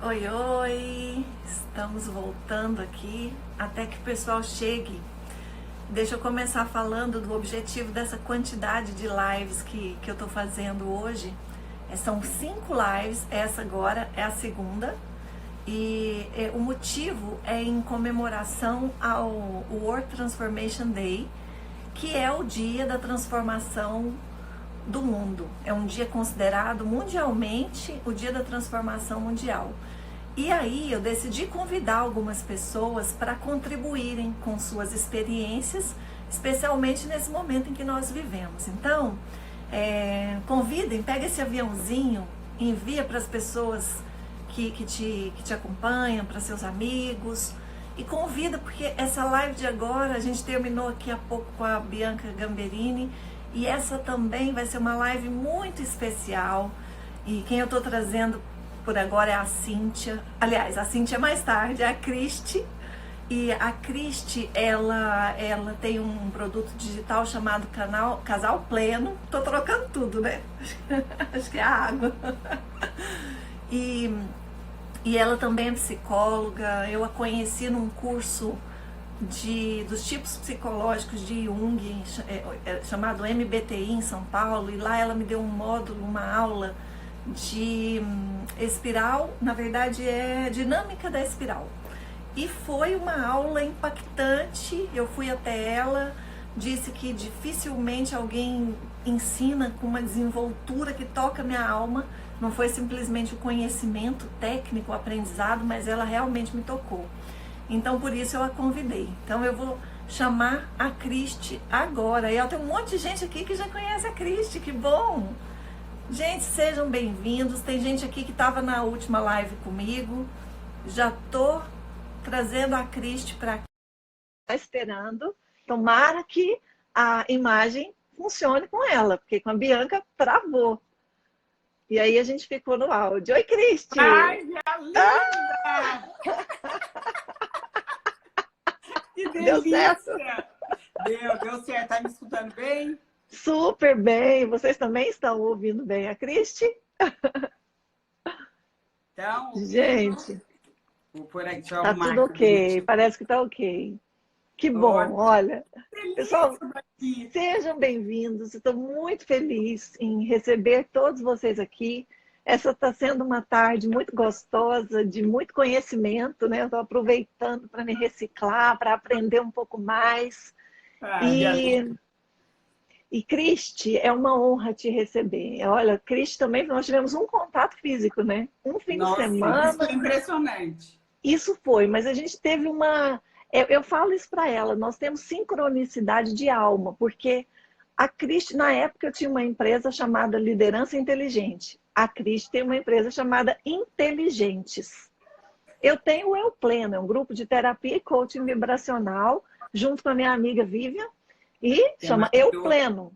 Oi, oi! Estamos voltando aqui até que o pessoal chegue. Deixa eu começar falando do objetivo dessa quantidade de lives que eu tô fazendo hoje. São 5 lives, essa agora é a segunda. E o motivo é em comemoração ao World Transformation Day, que é o dia da transformação do mundo. É um dia considerado mundialmente o dia da transformação mundial. E aí eu decidi convidar algumas pessoas para contribuírem com suas experiências, especialmente nesse momento em que nós vivemos. Então, convidem, pega esse aviãozinho, envia para as pessoas que te acompanham, para seus amigos, e convida, porque essa live de agora, a gente terminou aqui há pouco com a Bianca Gamberini, e essa também vai ser uma live muito especial. E quem eu estou trazendo por agora é a Cíntia. Aliás, a Cíntia é mais tarde, é a Cristi. E a Cristi, ela tem um produto digital chamado Casal Pleno. Tô trocando tudo, né? Acho que é a água. E ela também é psicóloga. Eu a conheci num curso dos tipos psicológicos de Jung, chamado MBTI em São Paulo, e lá ela me deu um módulo, uma aula de espiral, na verdade é dinâmica da espiral. E foi uma aula impactante. Eu fui até ela, disse que dificilmente alguém ensina com uma desenvoltura que toca minha alma. Não foi simplesmente o conhecimento técnico, o aprendizado, mas ela realmente me tocou. Então, por isso eu a convidei. Então, eu vou chamar a Cristi agora. E tem um monte de gente aqui que já conhece a Cristi, que bom! Gente, sejam bem-vindos. Tem gente aqui que estava na última live comigo. Já tô trazendo a Cristi para aqui. Tá esperando. Tomara que a imagem funcione com ela, porque com a Bianca travou. E aí a gente ficou no áudio. Oi, Cristi! Ai, minha linda! Que delícia! Deu certo? Deu certo. Tá me escutando bem? Super bem. Vocês também estão ouvindo bem a Cristi? Então, Gente, vou por aqui, tá tudo ok. Parece que tá ok. Que bom, olha. Pessoal, sejam bem-vindos. Estou muito feliz em receber todos vocês aqui. Essa está sendo uma tarde muito gostosa, de muito conhecimento, né? Eu estou aproveitando para me reciclar, para aprender um pouco mais. E Cristi, é uma honra te receber. Olha, Cristi também, nós tivemos um contato físico, né? Um fim de semana. Isso foi impressionante. Isso foi, mas a gente teve uma... Eu falo isso para ela, nós temos sincronicidade de alma, porque a Cristi, na época, eu tinha uma empresa chamada Liderança Inteligente. A Cristi tem uma empresa chamada Inteligentes. Eu tenho o Eu Pleno, é um grupo de terapia e coaching vibracional, junto com a minha amiga Vivian, e chama Eu Pleno.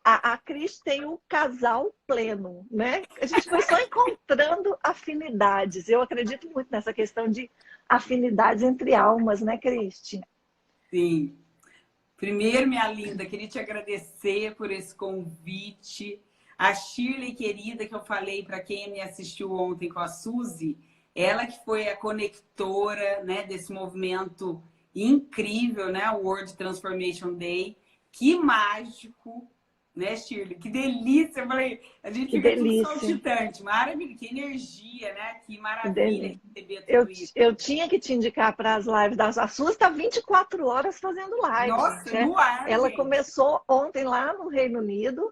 A Cristi tem o Casal Pleno, né? A gente foi só encontrando afinidades. Eu acredito muito nessa questão de afinidades entre almas, né, Cristi? Sim. Primeiro, minha linda, queria te agradecer por esse convite. A Shirley, querida, que eu falei para quem me assistiu ontem com a Suzy, ela que foi a conectora, né, desse movimento incrível, né, o World Transformation Day. Que mágico, né, Shirley? Que delícia! Eu falei, a gente que fica delícia. tudo saltitante. Maravilha, que energia, né? Que maravilha receber tudo isso. Eu tinha que te indicar para as lives da A Suzy está 24 horas fazendo live. Nossa, né? no ar, Ela gente. começou ontem lá no Reino Unido,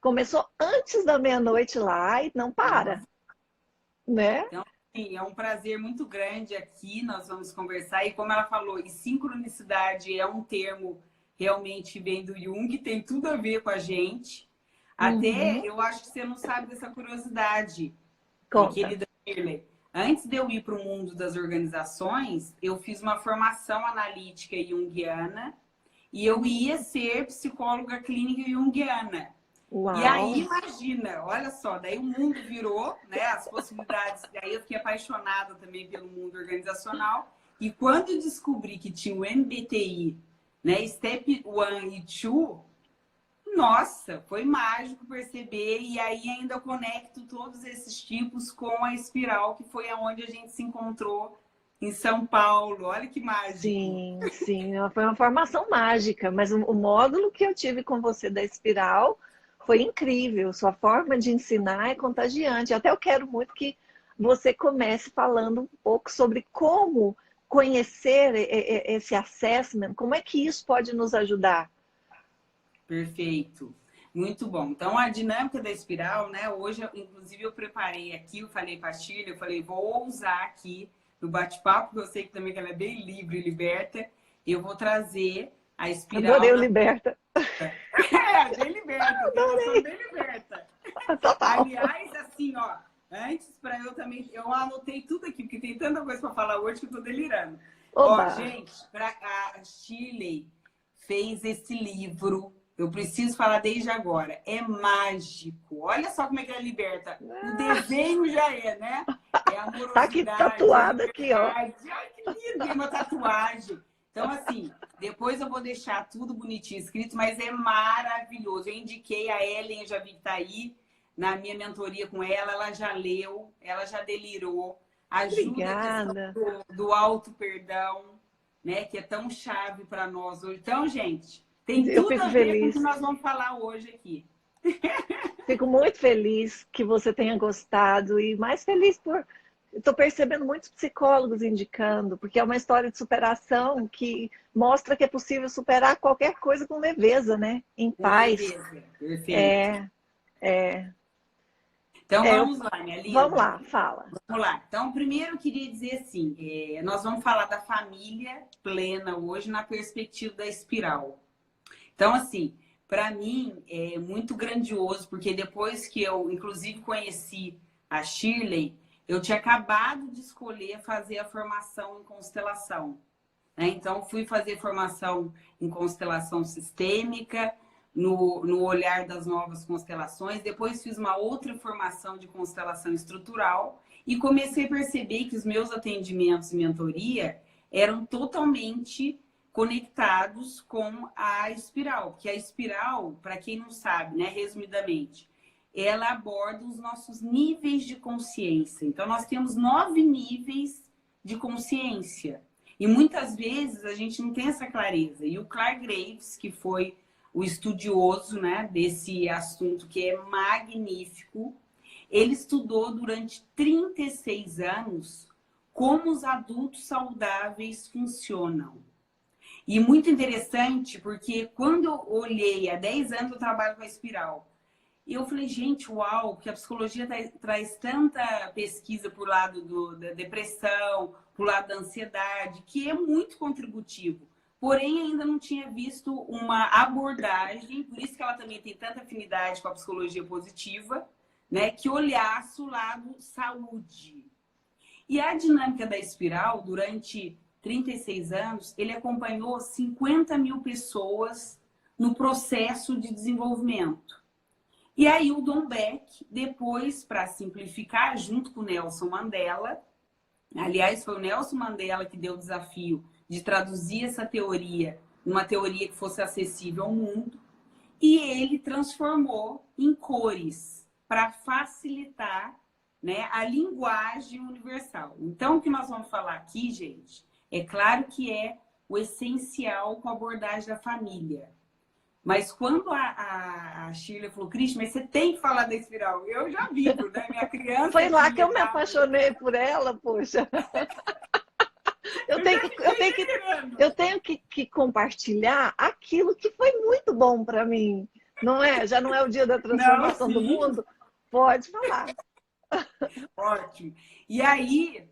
começou antes da meia-noite lá e não para. Né? Então, sim, é um prazer muito grande aqui, nós vamos conversar. E como ela falou, e sincronicidade é um termo realmente vem do Jung, tem tudo a ver com a gente. Até eu acho que você não sabe dessa curiosidade, minha querida Shirley. Antes de eu ir para o mundo das organizações, eu fiz uma formação analítica junguiana e eu ia ser psicóloga clínica junguiana. Uau. E aí, imagina, olha só, daí o mundo virou, né, as possibilidades. Daí eu fiquei apaixonada também pelo mundo organizacional. E quando eu descobri que tinha o MBTI, né, Step 1 e 2, Nossa, foi mágico perceber, e aí ainda eu conecto todos esses tipos com a espiral, que foi aonde a gente se encontrou em São Paulo. Olha que mágico. Sim, sim, foi uma formação mágica, mas o módulo que eu tive com você da espiral foi incrível. Sua forma de ensinar é contagiante. Até eu quero muito que você comece falando um pouco sobre como conhecer esse assessment, como é que isso pode nos ajudar. Perfeito. Muito bom. Então, a dinâmica da espiral, né? Hoje, inclusive, eu preparei aqui, eu falei para a Shirley, eu falei, vou usar aqui no bate-papo, porque eu sei que também que ela é bem livre e liberta. Eu vou trazer a espiral. Adorei o liberta. Bem liberta, eu sou bem liberta. Total. Aliás, assim, ó, antes para eu também, eu anotei tudo aqui, porque tem tanta coisa para falar hoje que eu tô delirando. Oba. Ó, gente, a Shirley fez esse livro. Eu preciso falar desde agora. É mágico. Olha só como é que ela liberta. O desenho já é, né? É amorosidade. Tá aqui tatuado aqui, ó. Ai, que lindo! Tem uma tatuagem. Então, assim, depois eu vou deixar tudo bonitinho escrito, mas é maravilhoso. Eu indiquei a Ellen, eu já vi que tá aí, na minha mentoria com ela já leu, ela já delirou. Ajuda Obrigada. A questão do auto-perdão, né? Que é tão chave para nós hoje. Então, gente... Tem tudo a ver com o que nós vamos falar hoje aqui. Fico muito feliz que você tenha gostado e mais feliz por... Estou percebendo muitos psicólogos indicando, porque é uma história de superação que mostra que é possível superar qualquer coisa com leveza, né? Em paz. Leveza. Perfeito. Então, vamos lá, minha linda. Vamos lá, fala. Vamos lá. Então, primeiro eu queria dizer assim, nós vamos falar da família plena hoje na perspectiva da espiral. Então, assim, para mim é muito grandioso, porque depois que eu, inclusive, conheci a Shirley, eu tinha acabado de escolher fazer a formação em constelação, né? Então, fui fazer formação em constelação sistêmica, no olhar das novas constelações. Depois fiz uma outra formação de constelação estrutural e comecei a perceber que os meus atendimentos e mentoria eram totalmente conectados com a espiral, porque a espiral, para quem não sabe, né, resumidamente, ela aborda os nossos níveis de consciência. Então, nós temos 9 níveis de consciência. E muitas vezes a gente não tem essa clareza. E o Clark Graves, que foi o estudioso, né, desse assunto, que é magnífico, ele estudou durante 36 anos como os adultos saudáveis funcionam. E muito interessante, porque quando eu olhei, há 10 anos eu trabalho com a espiral, e eu falei, gente, uau, que a psicologia traz tanta pesquisa por lado da depressão, por lado da ansiedade, que é muito contributivo. Porém, ainda não tinha visto uma abordagem, por isso que ela também tem tanta afinidade com a psicologia positiva, né, que olhasse o lado saúde. E a dinâmica da espiral, durante 36 anos, ele acompanhou 50 mil pessoas no processo de desenvolvimento. E aí o Don Beck, depois, para simplificar, junto com o Nelson Mandela, aliás, foi o Nelson Mandela que deu o desafio de traduzir essa teoria numa teoria que fosse acessível ao mundo, e ele transformou em cores para facilitar, né, a linguagem universal. Então, o que nós vamos falar aqui, gente, é claro que é o essencial com a abordagem da família. Mas quando a Shirley falou, Cris, mas você tem que falar da espiral. Eu já vivo, né? Minha criança... Foi lá que eu me apaixonei por ela, poxa. Eu tenho que compartilhar aquilo que foi muito bom para mim. Não é? Já não é o dia da transformação do mundo? Pode falar. Ótimo. E aí...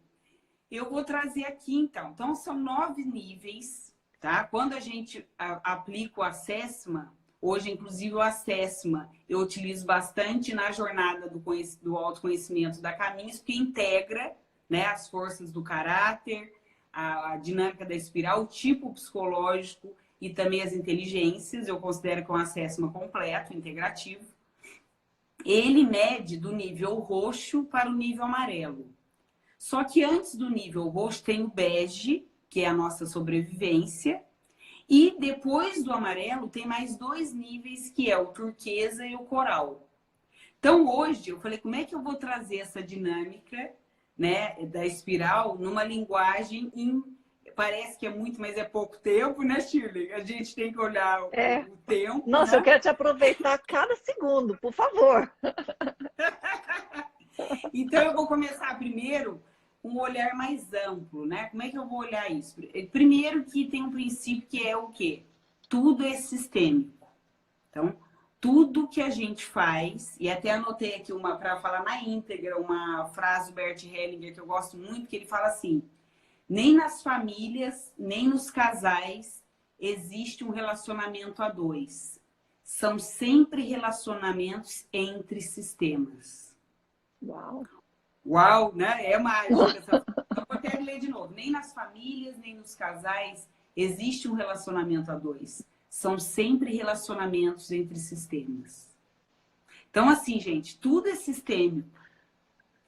eu vou trazer aqui, então. Então, são 9 níveis, tá? Quando a gente aplica o Assessment, hoje, inclusive, o Assessment, eu utilizo bastante na jornada do autoconhecimento da Caminhos, que integra, né, as forças do caráter, a dinâmica da espiral, o tipo psicológico e também as inteligências. Eu considero que é um Assessment completo, integrativo. Ele mede do nível roxo para o nível amarelo. Só que antes do nível roxo tem o bege, que é a nossa sobrevivência, E depois do amarelo tem mais 2 níveis, que é o turquesa e o coral. Então hoje eu falei, como é que eu vou trazer essa dinâmica, né, da espiral numa linguagem parece que é muito, mas é pouco tempo, né, Shirley? A gente tem que olhar o tempo. Nossa, né? eu quero te aproveitar cada segundo, por favor. Então eu vou começar primeiro com um olhar mais amplo, né? Como é que eu vou olhar isso? Primeiro que tem um princípio que é o quê? Tudo é sistêmico. Então, tudo que a gente faz, e até anotei aqui uma para falar na íntegra, uma frase do Bert Hellinger que eu gosto muito, que ele fala assim: nem nas famílias, nem nos casais existe um relacionamento a dois. São sempre relacionamentos entre sistemas. Uau! Uau, né? É mágica. Eu vou até ler de novo. Nem nas famílias, nem nos casais existe um relacionamento a dois. São sempre relacionamentos entre sistemas. Então, assim, gente, tudo é sistêmico.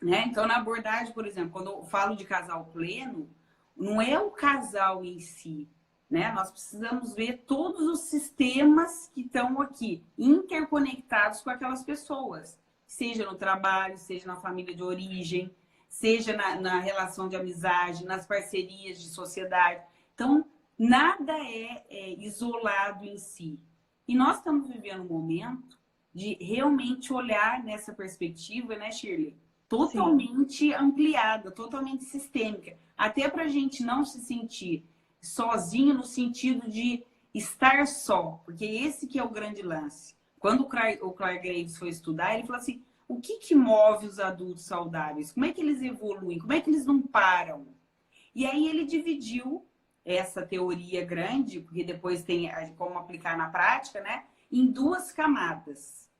Né? Então, na abordagem, por exemplo, quando eu falo de casal pleno, não é o casal em si. Né? Nós precisamos ver todos os sistemas que estão aqui, interconectados com aquelas pessoas. Seja no trabalho, seja na família de origem, seja na relação de amizade, nas parcerias de sociedade. Então, nada é isolado em si. E nós estamos vivendo um momento de realmente olhar nessa perspectiva, né, Shirley? Totalmente ampliada, totalmente sistêmica. Até para a gente não se sentir sozinho no sentido de estar só. Porque esse que é o grande lance. Quando o Clark Graves foi estudar, ele falou assim, o que move os adultos saudáveis? Como é que eles evoluem? Como é que eles não param? E aí ele dividiu essa teoria grande, porque depois tem como aplicar na prática, né? Em 2 camadas.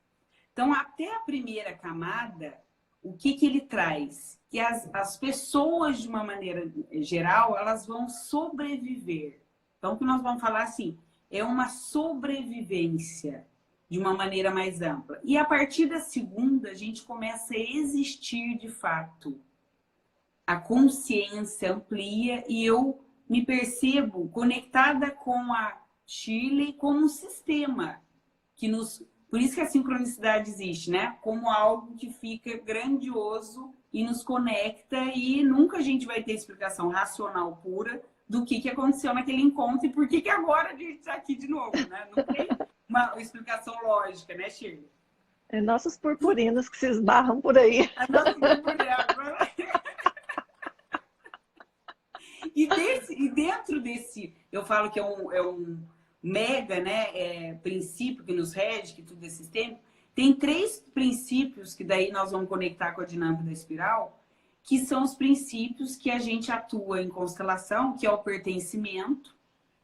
Então, até a primeira camada, o que ele traz? Que as pessoas, de uma maneira geral, elas vão sobreviver. Então, o que nós vamos falar assim, é uma sobrevivência de uma maneira mais ampla. E a partir da segunda, a gente começa a existir de fato. A consciência amplia e eu me percebo conectada com a Shirley como um sistema que nos... Por isso que a sincronicidade existe, né? Como algo que fica grandioso e nos conecta e nunca a gente vai ter explicação racional pura do que aconteceu naquele encontro e por que agora a gente está aqui de novo, né? Não tem uma explicação lógica, né, Shirley? É nossos purpurinos que se esbarram por aí. A nossa purpurina. E dentro desse, eu falo que é um mega, né, princípio que nos rege, que tudo é sistêmico, tem 3 princípios que daí nós vamos conectar com a dinâmica da espiral, que são os princípios que a gente atua em constelação, que é o pertencimento.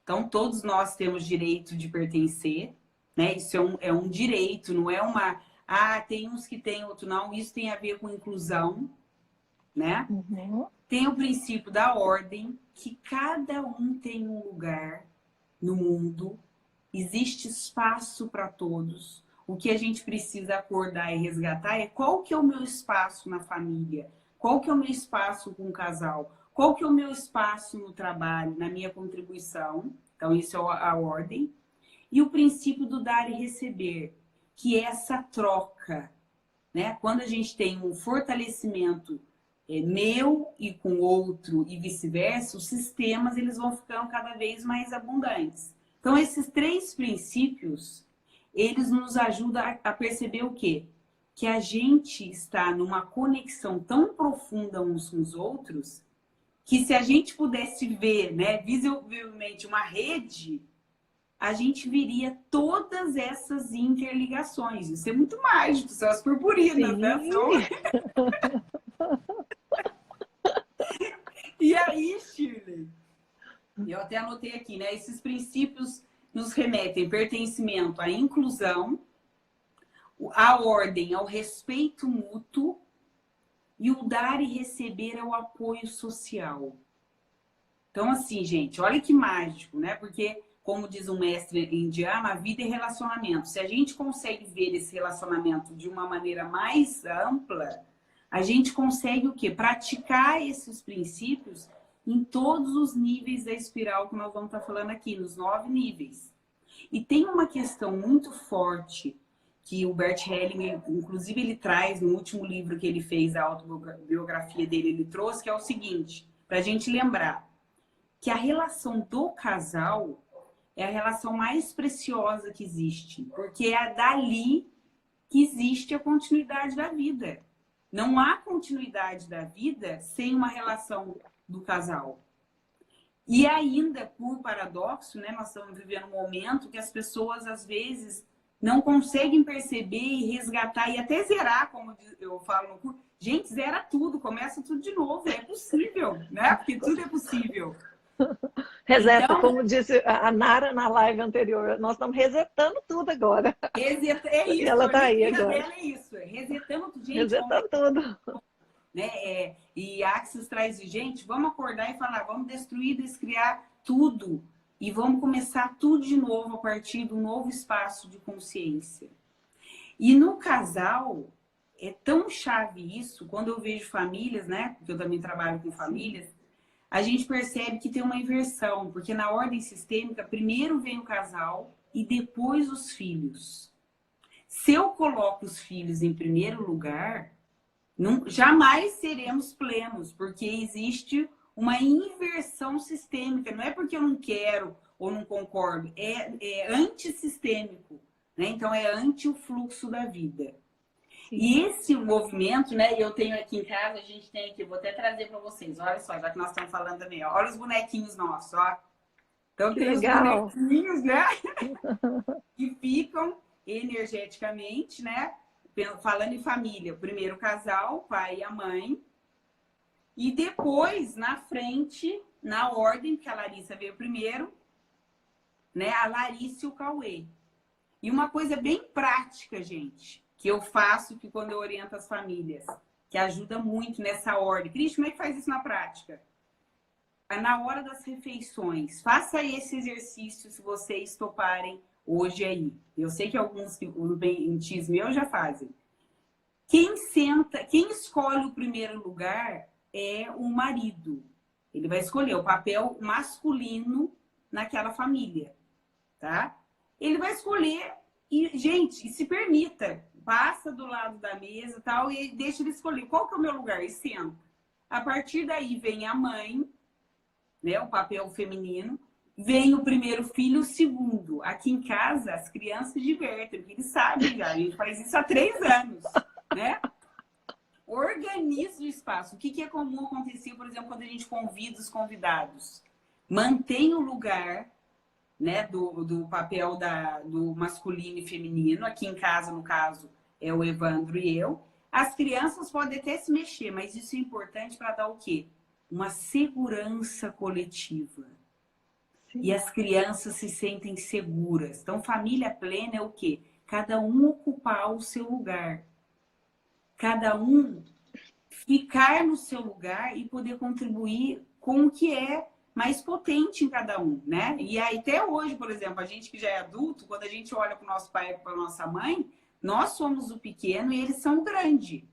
Então, todos nós temos direito de pertencer, né? Isso é um direito, não é uma... Ah, tem uns que tem, outro não. Isso tem a ver com inclusão, né? Uhum. Tem o princípio da ordem, que cada um tem um lugar no mundo, existe espaço para todos. O que a gente precisa acordar e resgatar é qual que é o meu espaço na família, qual que é o meu espaço com o casal, qual que é o meu espaço no trabalho, na minha contribuição. Então, isso é a ordem. E o princípio do dar e receber, que é essa troca, né? Quando a gente tem um fortalecimento meu e com outro e vice-versa, os sistemas eles vão ficando cada vez mais abundantes. Então, esses 3 princípios, eles nos ajudam a perceber o quê? Que a gente está numa conexão tão profunda uns com os outros, que se a gente pudesse ver, né, visivelmente uma rede, a gente viria todas essas interligações. Isso é muito mágico, são as purpurinas, né? E aí, Shirley, eu até anotei aqui, né? Esses princípios nos remetem pertencimento à inclusão, a ordem ao respeito mútuo e o dar e receber ao apoio social. Então, assim, gente, olha que mágico, né? Porque, como diz um mestre indiano, a vida é relacionamento. Se a gente consegue ver esse relacionamento de uma maneira mais ampla, a gente consegue o quê? Praticar esses princípios em todos os níveis da espiral que nós vamos estar falando aqui, nos 9 níveis. E tem uma questão muito forte que o Bert Hellinger, inclusive ele traz no último livro que ele fez, a autobiografia dele, ele trouxe, que é o seguinte, para a gente lembrar que a relação do casal é a relação mais preciosa que existe, porque é dali que existe a continuidade da vida. Não há continuidade da vida sem uma relação do casal. E ainda, por paradoxo, né, nós estamos vivendo um momento que as pessoas, às vezes, não conseguem perceber e resgatar e até zerar, como eu falo no curso. Gente, zera tudo, começa tudo de novo. É possível, né? Porque tudo é possível. Reseta, Então, como disse a Nara na live anterior, nós estamos resetando tudo agora. É isso, E ela está aí agora. dela é isso, é resetando tudo. Gente, Resetando tudo. Né? E Axis traz, gente, vamos acordar e falar, vamos destruir, descriar tudo. E vamos começar tudo de novo a partir de um novo espaço de consciência. E no casal, é tão chave isso, quando eu vejo famílias, né? Porque eu também trabalho com famílias, a gente percebe que tem uma inversão, porque na ordem sistêmica, primeiro vem o casal e depois os filhos. Se eu coloco os filhos em primeiro lugar, jamais seremos plenos, porque existe uma inversão sistêmica. Não é porque eu não quero ou não concordo, é antissistêmico, né? Então é anti o fluxo da vida. Sim. E esse movimento, né? Eu tenho aqui em casa, a gente tem aqui, vou até trazer para vocês, olha só, já que nós estamos falando também, ó, olha os bonequinhos nossos, ó. Então tem os bonequinhos, né? Que ficam energeticamente, né? Falando em família, o primeiro casal, o pai e a mãe, e depois, na frente, na ordem, que a Larissa veio primeiro, né? A Larissa e o Cauê. E uma coisa bem prática, gente, que eu faço que quando eu oriento as famílias, que ajuda muito nessa ordem. Cris, como é que faz isso na prática? Na hora das refeições, faça esse exercício se vocês toparem hoje aí. Eu sei que alguns bentis meus já fazem. Quem escolhe o primeiro lugar é o marido. Ele vai escolher o papel masculino naquela família, tá? Ele vai escolher e, gente, se permita, passa do lado da mesa e tal e deixa ele escolher qual que é o meu lugar e senta. A partir daí vem a mãe, né, o papel feminino. Vem o primeiro filho, o segundo. Aqui em casa, as crianças divertem, porque eles sabem já. A gente faz isso há 3 anos, né? Organiza o espaço. O que é comum acontecer, por exemplo, quando a gente convida os convidados? Mantém o lugar, né, do papel do masculino e feminino. Aqui em casa, no caso, é o Evandro e eu. As crianças podem até se mexer, mas isso é importante para dar o quê? Uma segurança coletiva. E as crianças se sentem seguras. Então, família plena é o quê? Cada um ocupar o seu lugar. Cada um ficar no seu lugar e poder contribuir com o que é mais potente em cada um, né? E aí, até hoje, por exemplo, a gente que já é adulto, quando a gente olha para o nosso pai e para a nossa mãe, nós somos o pequeno e eles são o grande.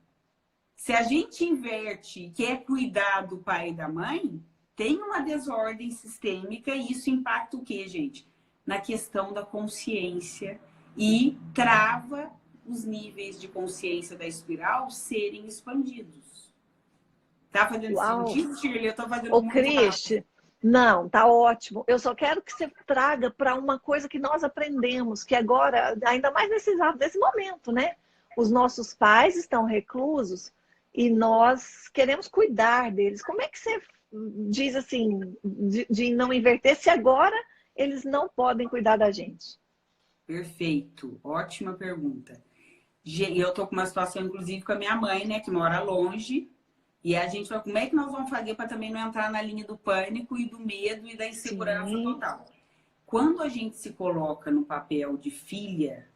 Se a gente inverte e quer cuidar do pai e da mãe, tem uma desordem sistêmica e isso impacta o quê, gente? Na questão da consciência e trava os níveis de consciência da espiral serem expandidos. Tá fazendo sentido, Shirley? Eu tô fazendo muito Cristi, não, tá ótimo. Eu só quero que você traga para uma coisa que nós aprendemos, que agora, ainda mais nesse momento, né? Os nossos pais estão reclusos e nós queremos cuidar deles. Como é que você diz assim, de não inverter, se agora eles não podem cuidar da gente? Perfeito, ótima pergunta. Eu tô com uma situação, inclusive, com a minha mãe, né, que mora longe, e a gente fala, como é que nós vamos fazer para também não entrar na linha do pânico e do medo e da insegurança total? Quando a gente se coloca no papel de filha,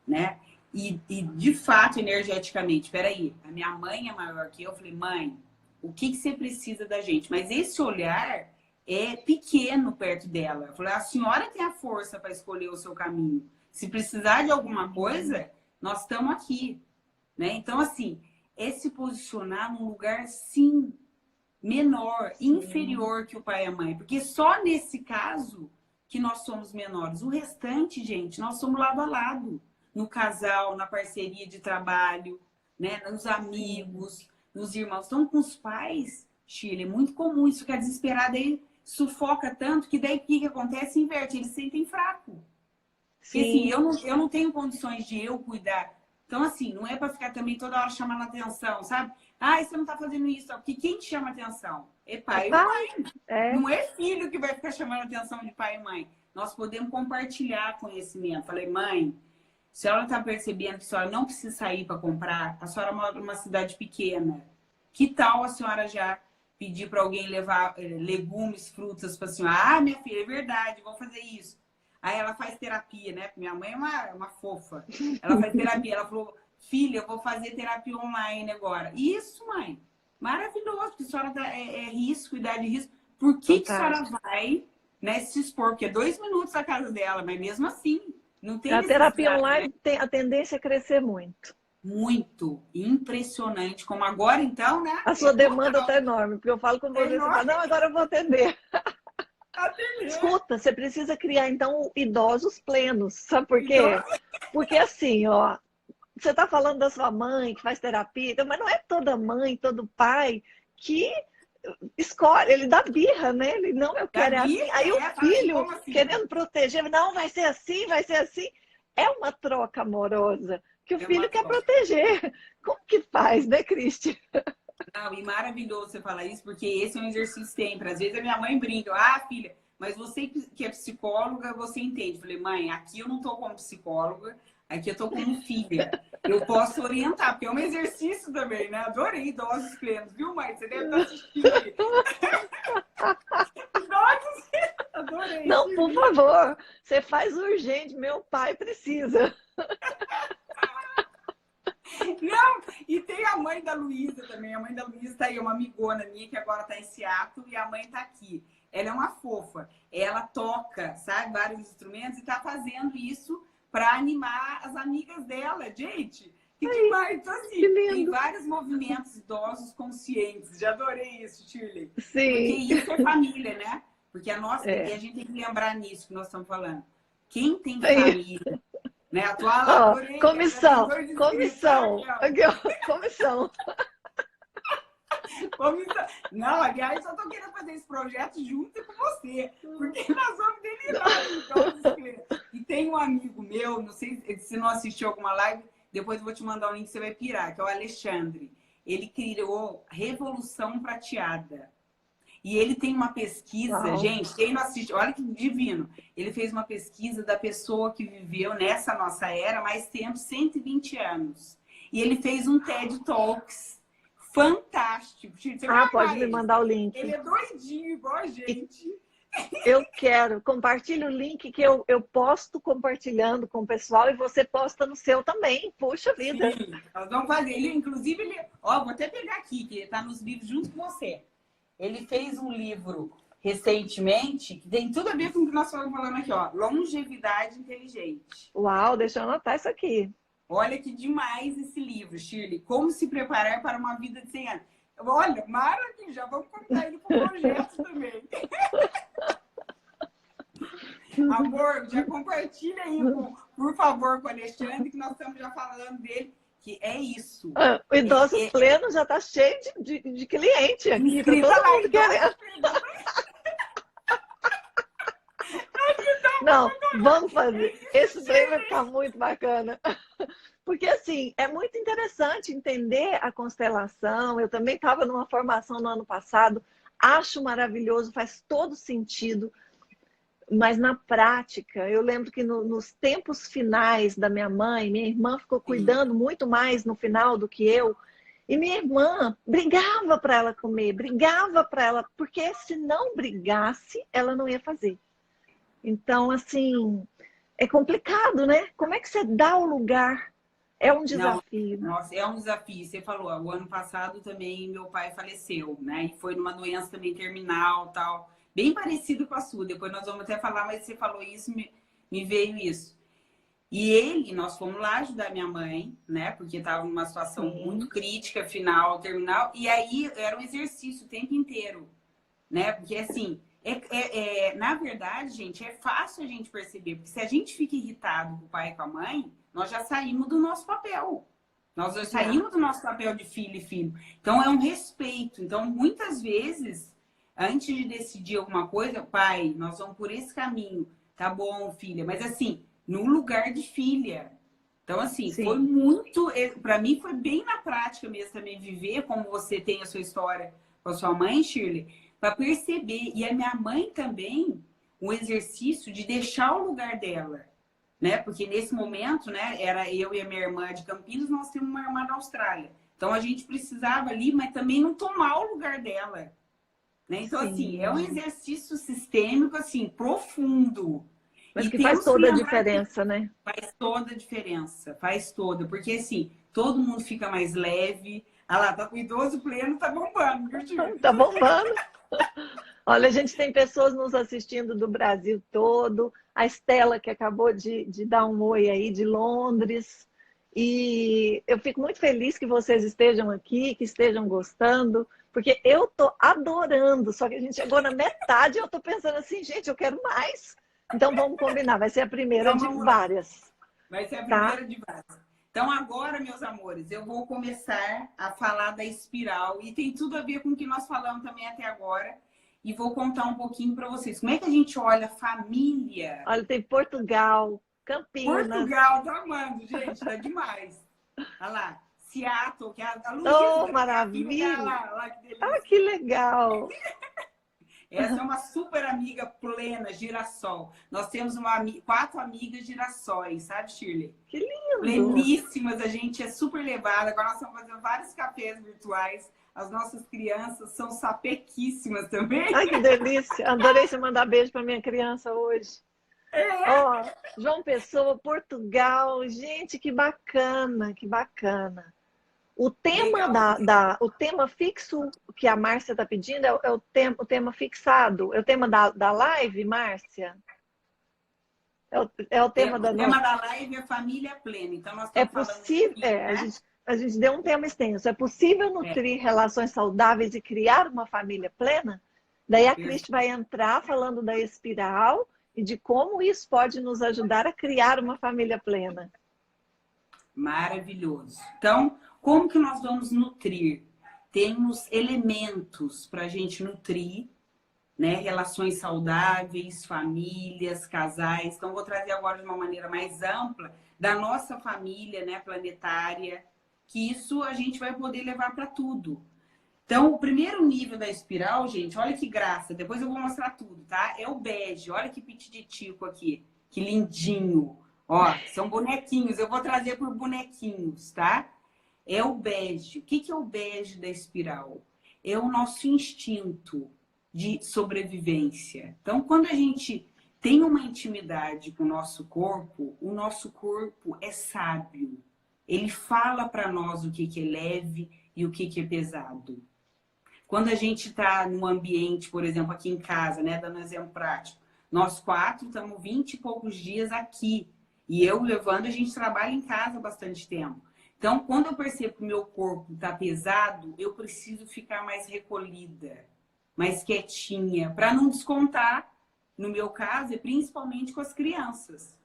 né, e de fato, energeticamente, peraí, a minha mãe é maior que eu falei, mãe, o que você precisa da gente? Mas esse olhar é pequeno perto dela. Eu falei, a senhora tem a força para escolher o seu caminho. Se precisar de alguma coisa, nós estamos aqui. Né? Então, assim, é se posicionar num lugar, sim, menor, inferior que o pai e a mãe. Porque só nesse caso que nós somos menores. O restante, gente, nós somos lado a lado. No casal, na parceria de trabalho, né? Nos amigos, nos irmãos. Então, com os pais, Shirley, é muito comum isso, ficar desesperado aí, sufoca tanto que daí o que acontece? Inverte, eles se sentem fracos. Porque assim, eu não tenho condições de eu cuidar. Então, assim, não é para ficar também toda hora chamando atenção, sabe? Ah, você não tá fazendo isso. Porque quem te chama atenção? É pai e mãe. Não é filho que vai ficar chamando atenção de pai e mãe. Nós podemos compartilhar conhecimento. Falei, mãe, se ela está percebendo que a senhora não precisa sair para comprar, a senhora mora numa cidade pequena, que tal a senhora já pedir para alguém levar legumes, frutas para a senhora? Ah, minha filha, é verdade, vou fazer isso. Aí ela faz terapia, né? Minha mãe é uma fofa. Ela faz terapia. Ela falou, filha, eu vou fazer terapia online agora. Isso, mãe. Maravilhoso, porque a senhora é risco, idade de risco. Por que a senhora vai, né, se expor? Porque é 2 minutos a casa dela, mas mesmo assim, não tem a terapia online, né? Tem a tendência a crescer muito. Muito. Impressionante. Como agora, então, né? A sua demanda está enorme, porque eu falo com você, você fala, não, agora eu vou atender. Escuta, você precisa criar, então, idosos plenos. Sabe por quê? Porque assim, ó, você está falando da sua mãe que faz terapia, mas não é toda mãe, todo pai que escolhe, ele dá birra, né? Ele, não, eu quero assim. Aí o filho, assim? Querendo proteger, não, vai ser assim, vai ser assim. É uma troca amorosa que o filho quer proteger. Como que faz, né, Cristi? Não, e maravilhoso você falar isso, porque esse é um exercício sempre. Às vezes a minha mãe brinca, ah, filha, mas você que é psicóloga, você entende. Falei, mãe, aqui eu não tô como psicóloga, aqui eu tô como filha. Eu posso orientar, porque é um exercício também, né? Adorei idosos plenos, viu, mãe? Você deve estar assistindo aí. Idosos, adorei. Não, por favor, você faz urgente, meu pai precisa. Não, e tem a mãe da Luísa também. A mãe da Luísa tá aí, uma amigona minha que agora tá em Seattle e a mãe tá aqui. Ela é uma fofa. Ela toca, sabe, vários instrumentos e tá fazendo isso para animar as amigas dela. Gente, que demais. Então, assim, tem vários movimentos idosos conscientes. Já adorei isso, Shirley. Sim. Porque isso é família, né? Porque a nossa, e a gente tem que lembrar nisso que nós estamos falando. Quem tem família, né? Atual, comissão. Não, aliás, eu tô querendo fazer esse projeto junto com você, porque nós vamos delirar. E tem um amigo meu, não sei se não assistiu alguma live, depois eu vou te mandar um link que você vai pirar, que é o Alexandre. Ele criou Revolução Prateada. E ele tem uma pesquisa, gente, quem não assiste, olha que divino. Ele fez uma pesquisa da pessoa que viveu nessa nossa era mais tempo, 120 anos. E ele fez um TED Talks fantástico. Você pode me mandar o link. Ele é doidinho, igual a gente. Eu quero. Compartilha o link que eu posto compartilhando com o pessoal e você posta no seu também. Puxa vida. Sim, nós vamos fazer. Inclusive, vou até pegar aqui, que ele está nos livros junto com você. Ele fez um livro recentemente que tem tudo a ver com o que nós estamos falando aqui, ó. Longevidade Inteligente. Uau, deixa eu anotar isso aqui. Olha que demais esse livro, Shirley. Como se preparar para uma vida de 100 anos. Olha, maravilha, já vamos contar ele para o projeto também. Amor, já compartilha aí, por favor, com o Alexandre, que nós estamos já falando dele. Que é isso. O idoso pleno já está cheio de cliente aqui. Tá todo mundo querendo. Não, vamos fazer. Esse daí vai ficar muito bacana. Porque, assim, é muito interessante entender a constelação. Eu também estava numa formação no ano passado. Acho maravilhoso, faz todo sentido. Mas na prática, eu lembro que nos tempos finais da minha mãe, minha irmã ficou cuidando muito mais no final do que eu. E minha irmã brigava para ela comer, brigava para ela, porque se não brigasse, ela não ia fazer. Então, assim, é complicado, né? Como é que você dá o lugar? É um desafio. Nossa, é um desafio. Você falou, o ano passado também meu pai faleceu, né? E foi numa doença também terminal, tal. Bem parecido com a sua, depois nós vamos até falar, mas você falou isso, me veio isso. Nós fomos lá ajudar minha mãe, né? Porque estava numa situação Sim. muito crítica, final, terminal. E aí era um exercício o tempo inteiro, né? Porque assim, na verdade, gente, é fácil a gente perceber. Porque se a gente fica irritado com o pai e com a mãe, nós já saímos do nosso papel. Nós já saímos do nosso papel de filho e filho. Então é um respeito. Então, muitas vezes, antes de decidir alguma coisa, pai, nós vamos por esse caminho. Tá bom, filha. Mas assim, no lugar de filha. Então, assim, Sim. foi muito. Para mim, foi bem na prática mesmo também viver como você tem a sua história com a sua mãe, Shirley, para perceber. E a minha mãe também, um exercício de deixar o lugar dela. Né? Porque nesse momento, né, era eu e a minha irmã de Campinas, nós temos uma irmã da Austrália. Então, a gente precisava ali, mas também não tomar o lugar dela. Né? Então, assim, é um exercício sistêmico, assim, profundo. Mas E que faz temos toda a lembrar diferença, né? faz toda a diferença, faz toda. Porque, assim, todo mundo fica mais leve. Ah lá, tá com idoso pleno, tá bombando, viu, Tia? Tá bombando. Olha, a gente tem pessoas nos assistindo do Brasil todo. A Estela, que acabou de dar um oi aí, de Londres. E eu fico muito feliz que vocês estejam aqui, que estejam gostando, porque eu tô adorando. Só que a gente chegou na metade e eu tô pensando assim, gente, eu quero mais. Então vamos combinar, vai ser a primeira Então, de vamos lá. várias. Vai ser a Tá? primeira de várias. Então, agora, meus amores, eu vou começar a falar da espiral. E tem tudo a ver com o que nós falamos também até agora. E vou contar um pouquinho para vocês. Como é que a gente olha família? Olha, tem Portugal, Campinas. Portugal, tá amando, gente. Tá demais. Olha lá. Seattle, que é a Luísa. Oh, Que é a filha maravilha! dela. Olha lá, que delícia. Ah, que legal! Essa é uma super amiga plena, girassol. Nós temos 4 amigas girassóis, sabe, Shirley? Que lindo! Pleníssimas, a gente é super levada. Agora nós estamos fazendo vários cafés virtuais. As nossas crianças são sapequíssimas também. Ai, que delícia! Adorei você mandar beijo para minha criança hoje. Ó, João Pessoa, Portugal. Gente, que bacana, que bacana. O tema o tema fixo que a Márcia está pedindo é o tema fixado, é o tema da live, Márcia? É o tema da O tema da live é família plena. Então nós estamos possível, falando né? a gente deu um tema extenso. É possível nutrir relações saudáveis e criar uma família plena? Daí a Cristi vai entrar falando da espiral e de como isso pode nos ajudar a criar uma família plena. Maravilhoso. Então, como que nós vamos nutrir? Temos elementos para a gente nutrir, né? Relações saudáveis, famílias, casais. Então, vou trazer agora de uma maneira mais ampla da nossa família, né, planetária, que isso a gente vai poder levar para tudo. Então, o primeiro nível da espiral, gente, olha que graça. Depois eu vou mostrar tudo, tá? É o bege. Olha que pititico aqui. Que lindinho. Ó, são bonequinhos. Eu vou trazer por bonequinhos, tá? É o bege. O que é o bege da espiral? É o nosso instinto de sobrevivência. Então, quando a gente tem uma intimidade com o nosso corpo é sábio. Ele fala para nós o que é leve e o que é pesado. Quando a gente está num ambiente, por exemplo, aqui em casa, né, dando um exemplo prático, nós 4 estamos 20 e poucos dias aqui. E eu levando, a gente trabalha em casa há bastante tempo. Então, quando eu percebo que o meu corpo está pesado, eu preciso ficar mais recolhida, mais quietinha, para não descontar, no meu caso, e principalmente com as crianças,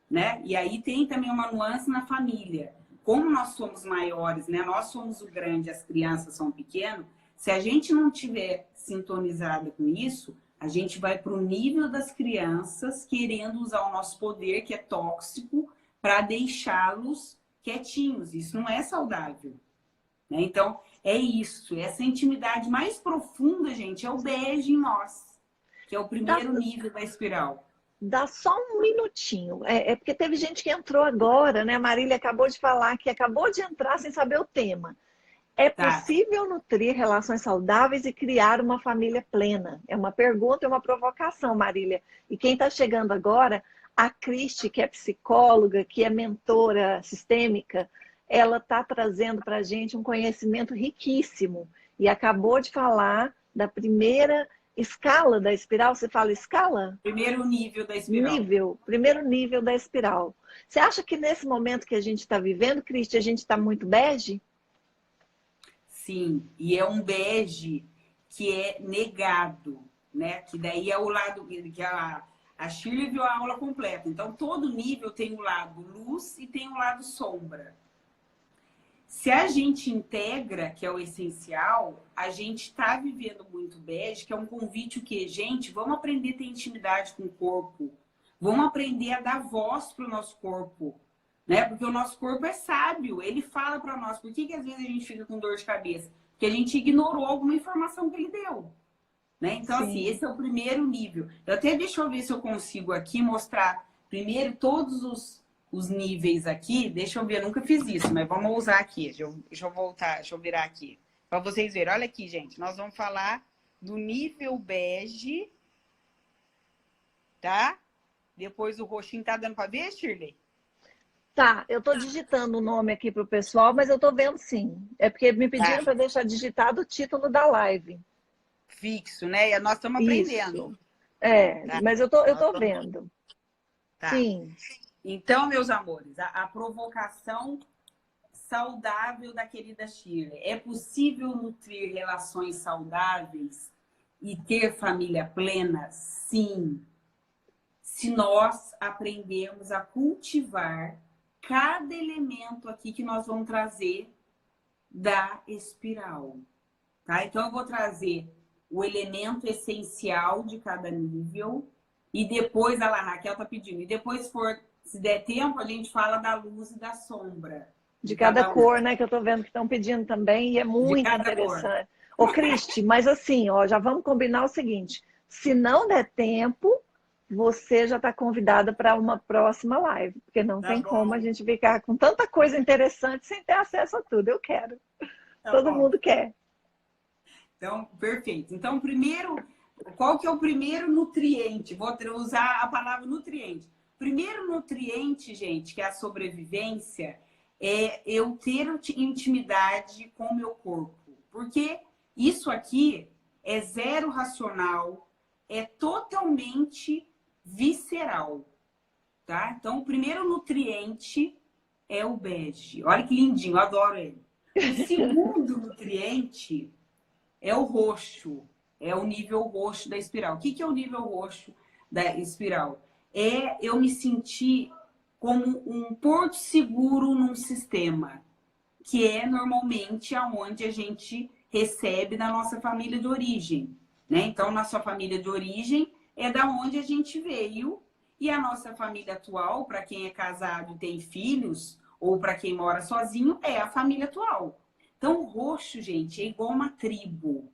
né? E aí tem também uma nuance na família. Como nós somos maiores, né? Nós somos o grande, as crianças são pequenas. Se a gente não tiver sintonizada com isso, a gente vai para o nível das crianças querendo usar o nosso poder, que é tóxico, para deixá-los quietinhos. Isso não é saudável, né? Então, é isso. Essa intimidade mais profunda, gente, é o beijo em nós, que é o primeiro nível da espiral. Dá só um minutinho. É porque teve gente que entrou agora, né? A Marília acabou de falar que acabou de entrar sem saber o tema. É possível nutrir relações saudáveis e criar uma família plena? É uma pergunta e uma provocação, Marília. E quem está chegando agora, a Cristi, que é psicóloga, que é mentora sistêmica, ela está trazendo para a gente um conhecimento riquíssimo. E acabou de falar da primeira escala da espiral, você fala escala? Primeiro nível da espiral. Primeiro nível da espiral. Você acha que nesse momento que a gente está vivendo, Cristi, a gente está muito bege? Sim, e é um bege que é negado, né? Que daí é o lado que a Shirley viu a aula completa. Então, todo nível tem o lado luz e tem o lado sombra. Se a gente integra, que é o essencial, a gente está vivendo muito bege, que é um convite o quê? Gente, vamos aprender a ter intimidade com o corpo. Vamos aprender a dar voz para o nosso corpo. Né? Porque o nosso corpo é sábio, ele fala para nós. Por que às vezes a gente fica com dor de cabeça? Porque a gente ignorou alguma informação que ele deu. Né? Então, assim, esse é o primeiro nível. Deixa eu ver se eu consigo aqui mostrar primeiro todos os níveis aqui. Deixa eu ver, eu nunca fiz isso, mas vamos usar aqui. Deixa eu voltar, deixa eu virar aqui. Para vocês verem. Olha aqui, gente. Nós vamos falar do nível bege, tá? Depois o roxinho. Tá dando para ver, Shirley? Tá, eu tô digitando o nome aqui pro pessoal, mas eu tô vendo sim. É porque me pediram para deixar digitado o título da live. Fixo, né? E nós estamos aprendendo. Tá? Mas eu tô vendo. Tá. Sim. Então, meus amores, a provocação saudável da querida Shirley. É possível nutrir relações saudáveis e ter família plena? Sim. Se nós aprendermos a cultivar cada elemento aqui que nós vamos trazer da espiral. Tá? Então, eu vou trazer o elemento essencial de cada nível e depois, a Raquel está pedindo, e depois, se der tempo, a gente fala da luz e da sombra. De cada cor, né, que eu estou vendo que estão pedindo também, e é muito interessante. Ô, Cristi, mas assim, ó, já vamos combinar o seguinte, se não der tempo, você já está convidada para uma próxima live, porque não tem como a gente ficar com tanta coisa interessante sem ter acesso a tudo. Eu quero. Todo mundo quer. Então, perfeito. Então, primeiro, qual que é o primeiro nutriente? Vou usar a palavra nutriente. Primeiro nutriente, gente, que é a sobrevivência, é eu ter intimidade com o meu corpo. Porque isso aqui é zero racional, é totalmente visceral, tá? Então, o primeiro nutriente é o bege. Olha que lindinho, eu adoro ele. O segundo nutriente é o roxo, é o nível roxo da espiral. O que é o nível roxo da espiral? É eu me sentir como um porto seguro num sistema, que é normalmente aonde a gente recebe da nossa família de origem, né? Então, nossa família de origem é da onde a gente veio, e a nossa família atual, para quem é casado e tem filhos, ou para quem mora sozinho, é a família atual. Então, o roxo, gente, é igual uma tribo,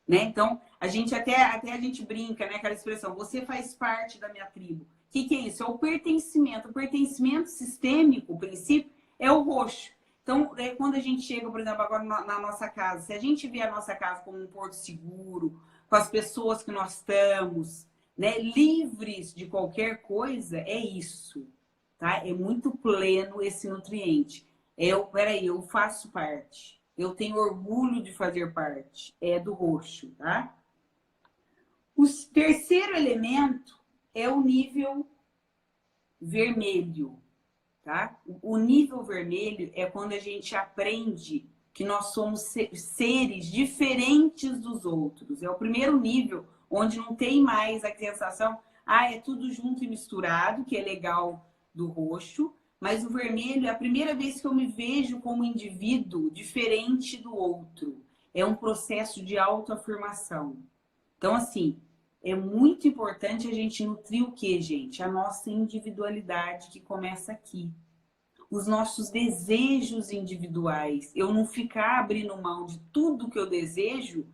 né? Então, a gente até a gente brinca, né? Aquela expressão, você faz parte da minha tribo. O que é isso? É o pertencimento. O pertencimento sistêmico, o princípio, é o roxo. Então, quando a gente chega, por exemplo, agora na nossa casa, se a gente vê a nossa casa como um porto seguro, com as pessoas que nós estamos, né, livres de qualquer coisa, é isso, tá? É muito pleno esse nutriente. Eu faço parte. Eu tenho orgulho de fazer parte. É do roxo, tá? O terceiro elemento é o nível vermelho, tá? O nível vermelho é quando a gente aprende que nós somos seres diferentes dos outros. É o primeiro nível onde não tem mais a sensação, é tudo junto e misturado, que é legal do roxo, mas o vermelho é a primeira vez que eu me vejo como indivíduo diferente do outro. É um processo de autoafirmação. Então, assim, é muito importante a gente nutrir o quê, gente? A nossa individualidade, que começa aqui. Os nossos desejos individuais. Eu não ficar abrindo mão de tudo que eu desejo,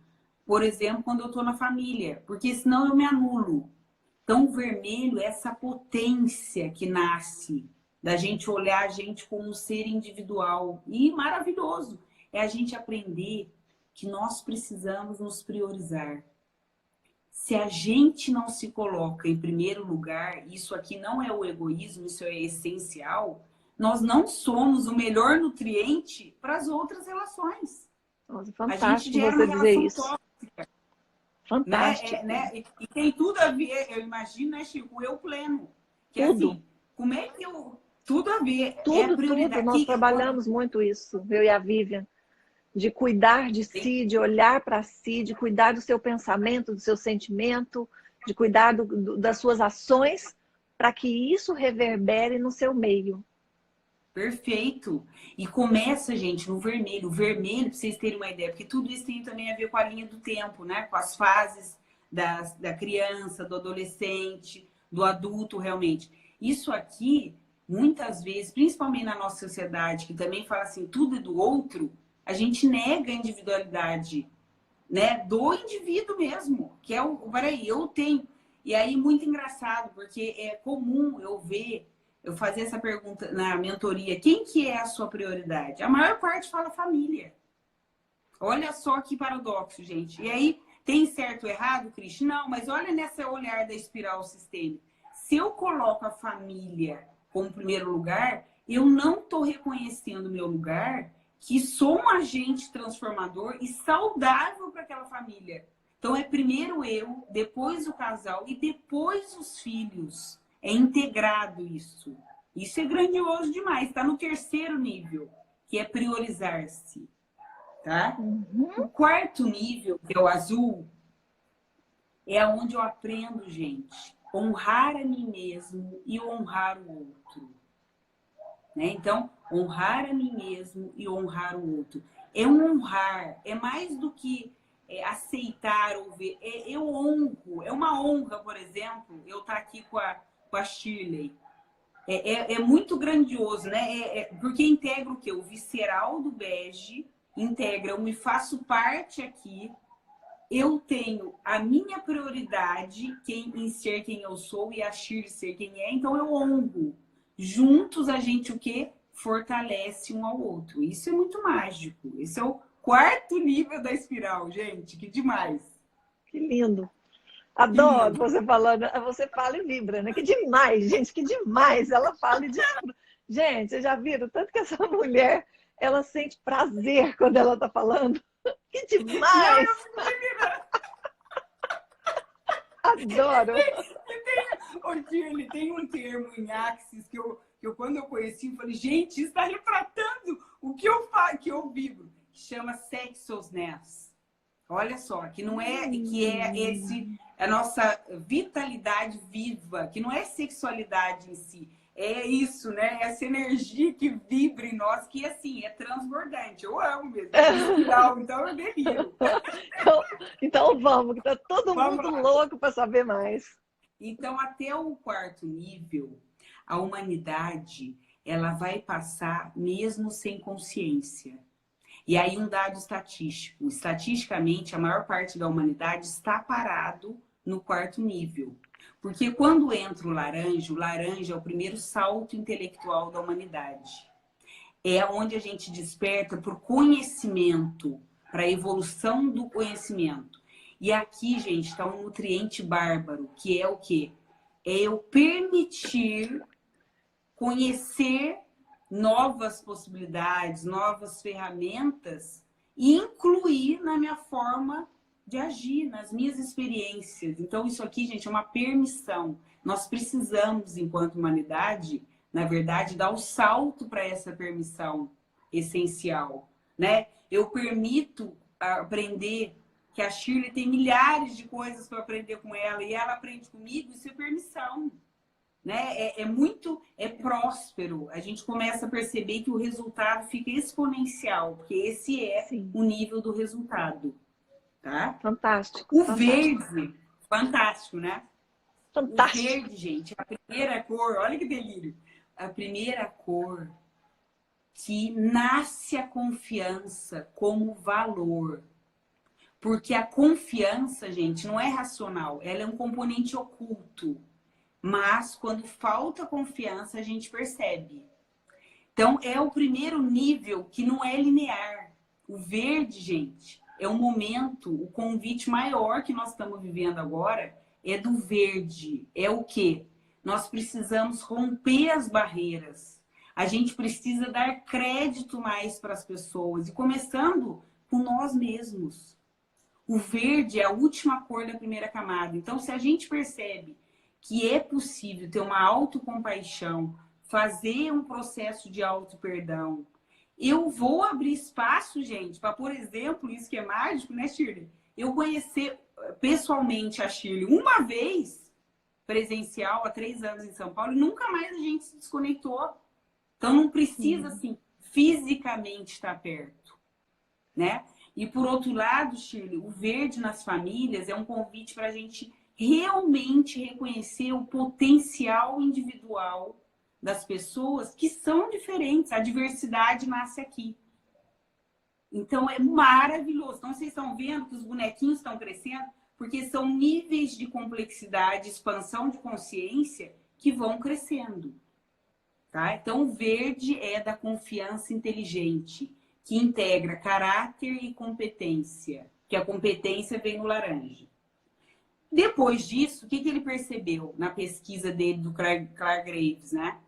por exemplo, quando eu estou na família, porque senão eu me anulo. Então, o vermelho é essa potência que nasce da gente olhar a gente como um ser individual. E maravilhoso é a gente aprender que nós precisamos nos priorizar. Se a gente não se coloca em primeiro lugar, isso aqui não é o egoísmo, isso é essencial, nós não somos o melhor nutriente para as outras relações. Nossa, fantástico você dizer isso. Tóxica. Fantástico. E tem tudo a ver, eu imagino, né, Chico, o eu pleno. Que Tudo. assim, como é que eu... Tudo a ver. Tudo, tudo. Nós trabalhamos muito isso, eu e a Vivian, de cuidar de si, de olhar para si, de cuidar do seu pensamento, do seu sentimento, de cuidar das suas ações, para que isso reverbere no seu meio. Perfeito. E começa, gente, no vermelho. O vermelho, para vocês terem uma ideia, porque tudo isso tem também a ver com a linha do tempo, né? Com as fases da criança, do adolescente, do adulto, realmente. Isso aqui, muitas vezes, principalmente na nossa sociedade, que também fala assim, tudo é do outro, a gente nega a individualidade, né? Do indivíduo mesmo, que é peraí, eu tenho. E aí, muito engraçado, porque é comum eu fazer essa pergunta na mentoria, quem que é a sua prioridade? A maior parte fala família. Olha só que paradoxo, gente. E aí, tem certo ou errado, Cris? Não, mas olha nesse olhar da espiral sistêmica. Se eu coloco a família como primeiro lugar, eu não estou reconhecendo o meu lugar, que sou um agente transformador e saudável para aquela família. Então, é primeiro eu, depois o casal e depois os filhos. É integrado isso. Isso é grandioso demais. Está no terceiro nível, que é priorizar-se. Tá? O quarto nível, que é o azul, é onde eu aprendo, gente, honrar a mim mesmo e honrar o outro. Né? Então, honrar a mim mesmo e honrar o outro. É um honrar, é mais do que aceitar ou ver. Eu honro, é uma honra, por exemplo, eu estar aqui com a Shirley. É muito grandioso, né? Porque integra o quê? O visceral do bege, integra, eu me faço parte aqui, eu tenho a minha prioridade em ser quem eu sou e a Shirley ser quem é, então eu honro. Juntos a gente o quê? Fortalece um ao outro. Isso é muito mágico. Esse é o quarto nível da espiral, gente. Que demais. Que lindo. Adoro você falando. Você fala e vibra, né? Que demais, gente. Que demais. Ela fala e diz. Gente, vocês já viram? Tanto que essa mulher, ela sente prazer quando ela está falando. Que demais. Adoro. Ele tem um termo em Axis que eu quando eu conheci, eu falei, gente, isso está retratando o que eu faço, que eu vivo. Chama sexosness. Olha só, que não é que a nossa vitalidade viva, que não é sexualidade em si. É isso, né? Essa energia que vibra em nós, que assim, é transbordante. Eu amo mesmo. Então eu deliro. Então vamos, que tá todo mundo louco para saber mais. Então, até o quarto nível, a humanidade, ela vai passar mesmo sem consciência. E aí um dado estatístico. Estatisticamente, a maior parte da humanidade está parado no quarto nível. Porque quando entra o laranja é o primeiro salto intelectual da humanidade. É onde a gente desperta para o conhecimento, para a evolução do conhecimento. E aqui, gente, está um nutriente bárbaro, que é o quê? É eu permitir conhecer novas possibilidades, novas ferramentas e incluir na minha forma de agir, nas minhas experiências. Então, isso aqui, gente, é uma permissão. Nós precisamos, enquanto humanidade, na verdade, dar o salto para essa permissão essencial, né? Eu permito aprender que a Shirley tem milhares de coisas para aprender com ela e ela aprende comigo, isso é permissão. Né? É próspero. A gente começa a perceber que o resultado fica exponencial, porque esse é o nível do resultado. Tá? Fantástico. O verde, fantástico, né? Fantástico. O verde, gente, a primeira cor, olha que delírio. A primeira cor que nasce a confiança como valor. Porque a confiança, gente, não é racional, ela é um componente oculto. Mas quando falta confiança, a gente percebe. Então, é o primeiro nível que não é linear. O verde, gente, é um momento, o convite maior que nós estamos vivendo agora é do verde. É o quê? Nós precisamos romper as barreiras. A gente precisa dar crédito mais para as pessoas. E começando com nós mesmos. O verde é a última cor da primeira camada. Então, se a gente percebe que é possível ter uma autocompaixão, fazer um processo de auto-perdão, eu vou abrir espaço, gente, para, por exemplo, isso que é mágico, né, Shirley? Eu conhecer pessoalmente a Shirley uma vez, presencial, há 3 anos em São Paulo, e nunca mais a gente se desconectou. Então, não precisa, assim, fisicamente estar perto, né? E, por outro lado, Shirley, o verde nas famílias é um convite para a gente realmente reconhecer o potencial individual das pessoas que são diferentes. A diversidade nasce aqui. Então, é maravilhoso. Então, vocês estão vendo que os bonequinhos estão crescendo porque são níveis de complexidade, expansão de consciência que vão crescendo. Tá? Então, o verde é da confiança inteligente, que integra caráter e competência, que a competência vem no laranja. Depois disso, o que ele percebeu na pesquisa dele do Clark Graves, né?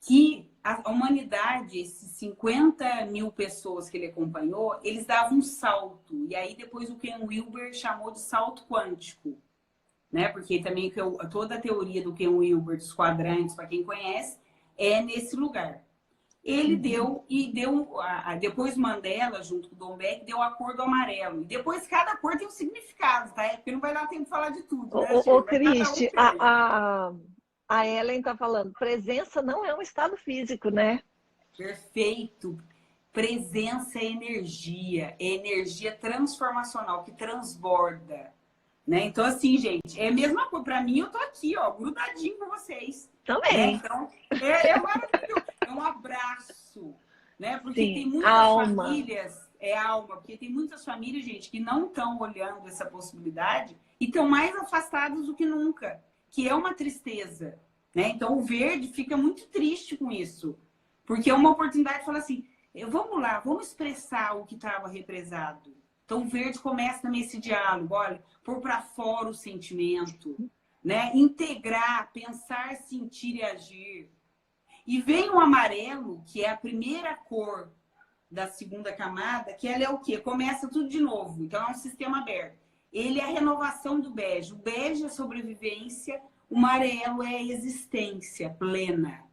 Que a humanidade, esses 50 mil pessoas que ele acompanhou, eles davam um salto. E aí depois o Ken Wilber chamou de salto quântico, né? Porque também toda a teoria do Ken Wilber, dos quadrantes, para quem conhece, é nesse lugar. Ele depois Mandela, junto com o Dom Beck, deu a cor do amarelo. E depois cada cor tem um significado, tá? Porque não vai dar tempo de falar de tudo, né, Ô, Cristi, a Ellen está falando, presença não é um estado físico, né? Perfeito. Presença é energia transformacional que transborda, né? Então, assim, gente, é a mesma coisa. Para mim, eu tô aqui, ó, grudadinho com vocês. Também. Né? Então, é maravilhoso. É um abraço, né? Porque Sim, tem muitas alma. famílias, porque tem muitas famílias, gente, que não estão olhando essa possibilidade e estão mais afastadas do que nunca, que é uma tristeza, né? Então, o verde fica muito triste com isso, porque é uma oportunidade de falar assim, vamos lá, vamos expressar o que estava represado. Então, o verde começa também esse diálogo, olha, pôr para fora o sentimento, né? Integrar, pensar, sentir e agir. E vem o amarelo, que é a primeira cor da segunda camada, que ela é o quê? Começa tudo de novo. Então, é um sistema aberto. Ele é a renovação do bege. O bege é sobrevivência, o amarelo é a existência plena.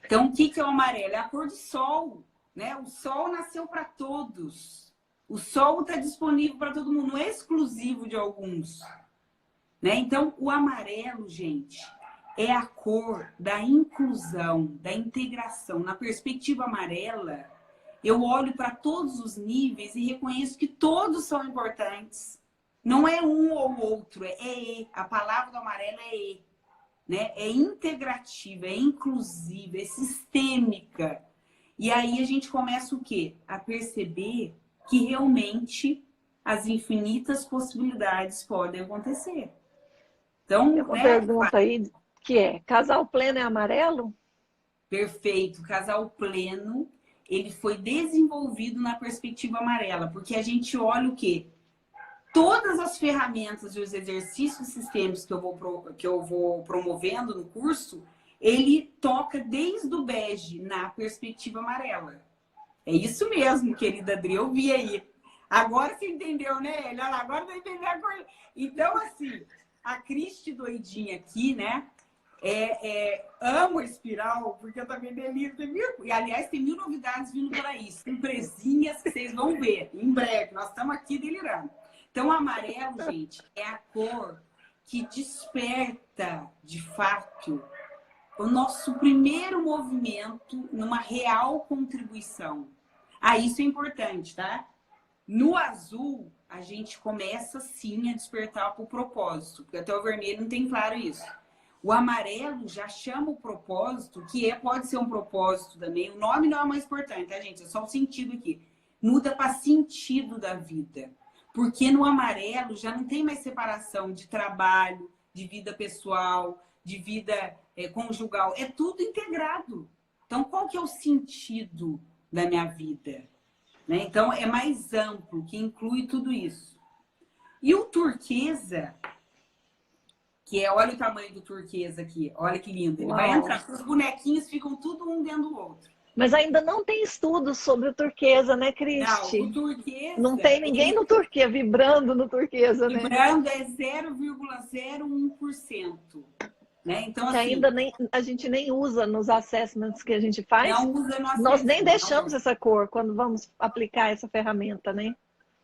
Então, o que é o amarelo? É a cor do sol, né? O sol nasceu para todos. O sol está disponível para todo mundo, não é exclusivo de alguns. Né? Então, o amarelo, gente, é a cor da inclusão, da integração. Na perspectiva amarela, eu olho para todos os níveis e reconheço que todos são importantes. Não é um ou outro, é E. A palavra do amarelo é E. Né? É integrativa, é inclusiva, é sistêmica. E aí a gente começa o quê? A perceber que realmente as infinitas possibilidades podem acontecer. Então, Tem uma pergunta aí que é, casal pleno é amarelo? Perfeito. O casal pleno, ele foi desenvolvido na perspectiva amarela, porque a gente olha o quê? Todas as ferramentas e os exercícios sistêmicos que eu vou promovendo no curso, ele toca desde o bege na perspectiva amarela. É isso mesmo, querida Adri, eu vi aí. Agora você entendeu, né? Olha lá, agora você entendeu a coisa. Então, assim, a Cristi doidinha aqui, né? Amo a espiral, porque eu também deliro. E, aliás, tem 1000 novidades vindo por aí. Surpresinhas que vocês vão ver em breve. Nós estamos aqui delirando. Então, o amarelo, gente, é a cor que desperta, de fato, o nosso primeiro movimento numa real contribuição. Isso é importante, tá? No azul, a gente começa, sim, a despertar para o propósito, porque até o vermelho não tem claro isso. O amarelo já chama o propósito, que pode ser um propósito também. O nome não é mais importante, tá, gente? É só o sentido aqui. Muda para sentido da vida. Porque no amarelo já não tem mais separação de trabalho, de vida pessoal, de vida conjugal. É tudo integrado. Então, qual que é o sentido da minha vida? Né? Então, é mais amplo, que inclui tudo isso. E o turquesa, que olha o tamanho do turquesa aqui, olha que lindo. Ele vai entrar, os bonequinhos ficam tudo um dentro do outro. Mas ainda não tem estudos sobre o turquesa, né, Não, Cristi? o turquesa, Não tem ninguém no turquesa, vibrando no turquesa, né? vibrando é 0,01%. Né? Então, Que assim, ainda nem, a gente nem usa nos assessments que a gente faz. não usa no Nós nem assessment, deixamos não. essa cor quando vamos aplicar essa ferramenta, né?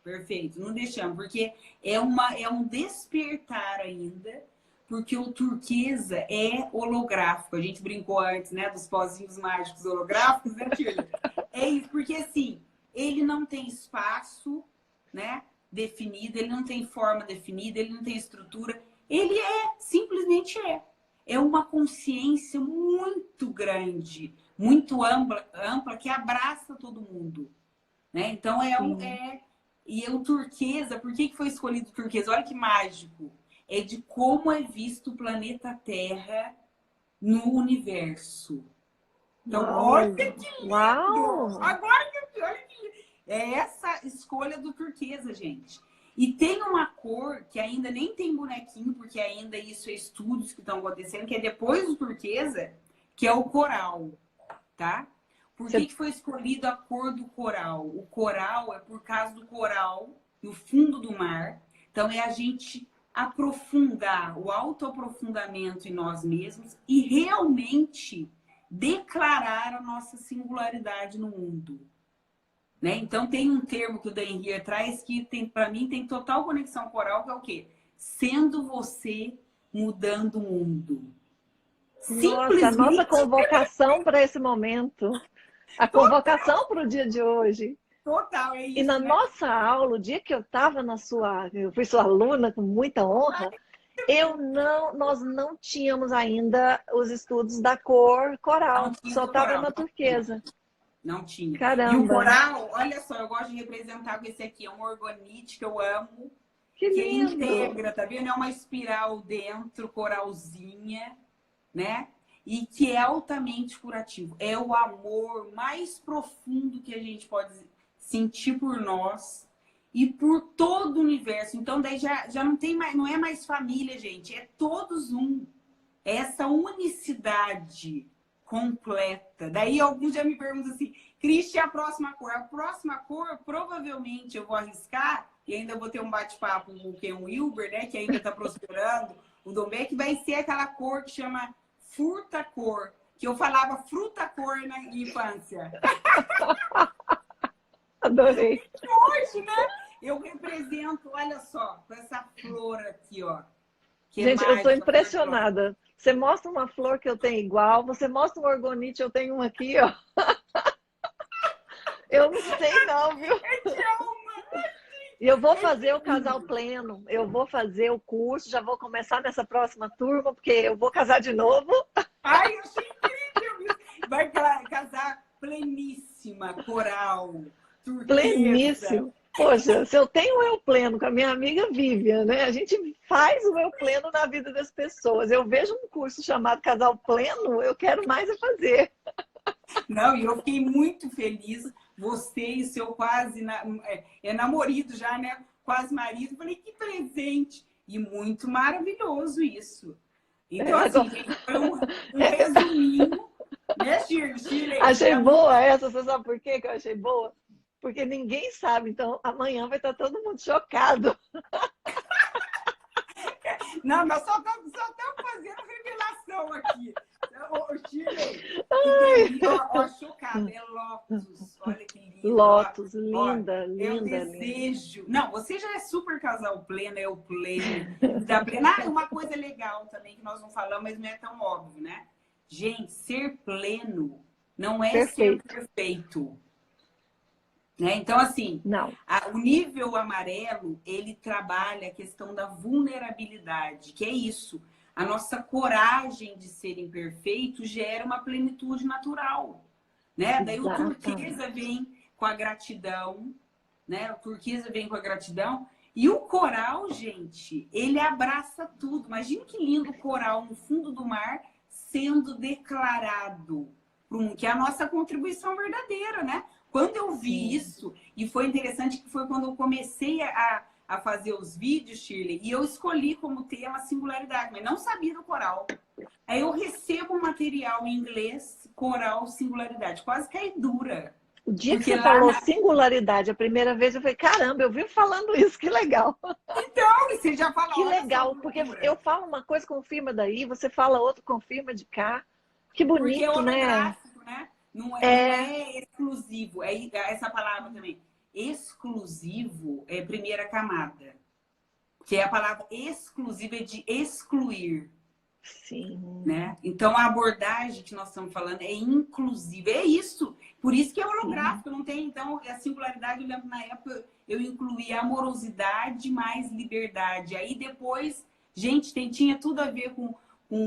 Perfeito, não deixamos, porque é um despertar ainda, porque o turquesa é holográfico. A gente brincou antes, né, dos pozinhos mágicos holográficos, né, Tirley? É isso, porque assim, ele não tem espaço, né, definido, ele não tem forma definida, ele não tem estrutura, ele simplesmente é. É uma consciência muito grande, muito ampla que abraça todo mundo, né? Então Sim. e o turquesa, por que foi escolhido o turquesa? Olha que mágico. É de como é visto o planeta Terra no universo. Então, olha Uau! que lindo! Uau! Agora que olha que lindo. É essa escolha do turquesa, gente. E tem uma cor que ainda nem tem bonequinho, porque ainda isso é estudos que estão acontecendo, que é depois do turquesa, que é o coral, tá? Por que foi escolhida a cor do coral? O coral é por causa do coral no fundo do mar. Então, é a gente aprofundar, o autoaprofundamento em nós mesmos e realmente declarar a nossa singularidade no mundo. Né? Então, tem um termo que o Dan Heer traz que, para mim, tem total conexão com o coral, que é o quê? Sendo você, mudando o mundo. Nossa, a nossa Simplesmente convocação para esse momento, a convocação para o dia de hoje. total, é E isso, na né? nossa aula, o dia que eu estava eu fui sua aluna com muita honra, nós não tínhamos ainda os estudos da cor Não coral, tinha só do estava coral, na não tinha. turquesa. Não tinha. E o Caramba, coral, olha só, eu gosto de representar com esse aqui, é um orgonite que eu amo, que que lindo! integra, tá vendo? É uma espiral dentro, coralzinha, né? E que é altamente curativo. É o amor mais profundo que a gente pode sentir por nós e por todo o universo. Então, daí já não tem mais, não é mais família, gente. É todos um. É essa unicidade completa. Daí alguns já me perguntam assim, Cristian, a próxima cor? A próxima cor, provavelmente eu vou arriscar, e ainda vou ter um bate-papo com o Wilber, né? Que ainda está prosperando, o Domé, que vai ser aquela cor que chama furta-cor, que eu falava fruta-cor na infância. Adorei. Hoje, né? Eu represento, olha só, com essa flor aqui, ó. Que é Gente, eu estou mágica, maravilhosa. impressionada. Você mostra uma flor que eu tenho igual, você mostra um orgonite, eu tenho um aqui, ó. Eu não sei não, viu? E eu vou fazer o casal pleno, eu vou fazer o curso, já vou começar nessa próxima turma, porque eu vou casar de novo. Ai, eu achei incrível isso. Vai casar pleníssima, coral, turquesa. Pleníssimo. Poxa, se eu tenho o eu pleno com a minha amiga Vivian, né? A gente faz o eu pleno na vida das pessoas. Eu vejo um curso chamado Casal Pleno, eu quero mais é fazer. Não, e eu fiquei muito feliz. Você e seu quase namorado já, né? Quase marido. Falei, que presente. E muito maravilhoso isso. Então, assim, Agora, gente, foi um resuminho, né, Shirley? achei boa essa, você sabe por quê que eu achei boa? Porque ninguém sabe, então amanhã vai estar todo mundo chocado. Não, nós só estamos fazendo revelação aqui. Ô, Shirley, ó, chocada, é Lotus. Olha que lindo. Lotus, Ó, linda, é o linda, linda. desejo. Não, você já é super casal pleno, é o pleno. Da plena. Ah, uma coisa legal também que nós não falamos, mas não é tão óbvio, né? Gente, ser pleno não é ser perfeito. Né? Então, assim, Não. o nível amarelo, ele trabalha a questão da vulnerabilidade, que é isso. A nossa coragem de ser imperfeito gera uma plenitude natural. Né? Daí o turquesa vem com a gratidão, né? O turquesa vem com a gratidão. E o coral, gente, ele abraça tudo. Imagina que lindo o coral no fundo do mar sendo declarado, que é a nossa contribuição verdadeira, né? Quando eu vi isso, e foi interessante que foi quando eu comecei a fazer os vídeos, Shirley, e eu escolhi como tema singularidade, mas não sabia do coral. Aí eu recebo um material em inglês coral singularidade, quase caidura. O dia que Porque você lá falou na... singularidade a primeira vez, eu falei, caramba, eu vivo falando isso, que legal. Então, você já fala, Que olha só legal, que porque loucura. eu falo uma coisa, confirma daí, você fala outra, confirma de cá. Que Porque é bonito, né? holográfico, né? Não É, é exclusivo. É essa palavra também. Exclusivo é primeira camada. Que é a palavra exclusiva é de excluir. sim, Né? Então, a abordagem que nós estamos falando é inclusiva. É isso. Por isso que é sim. holográfico. Não tem, então, a singularidade. Eu lembro na época, eu incluí amorosidade mais liberdade. Aí depois, gente, tinha tudo a ver com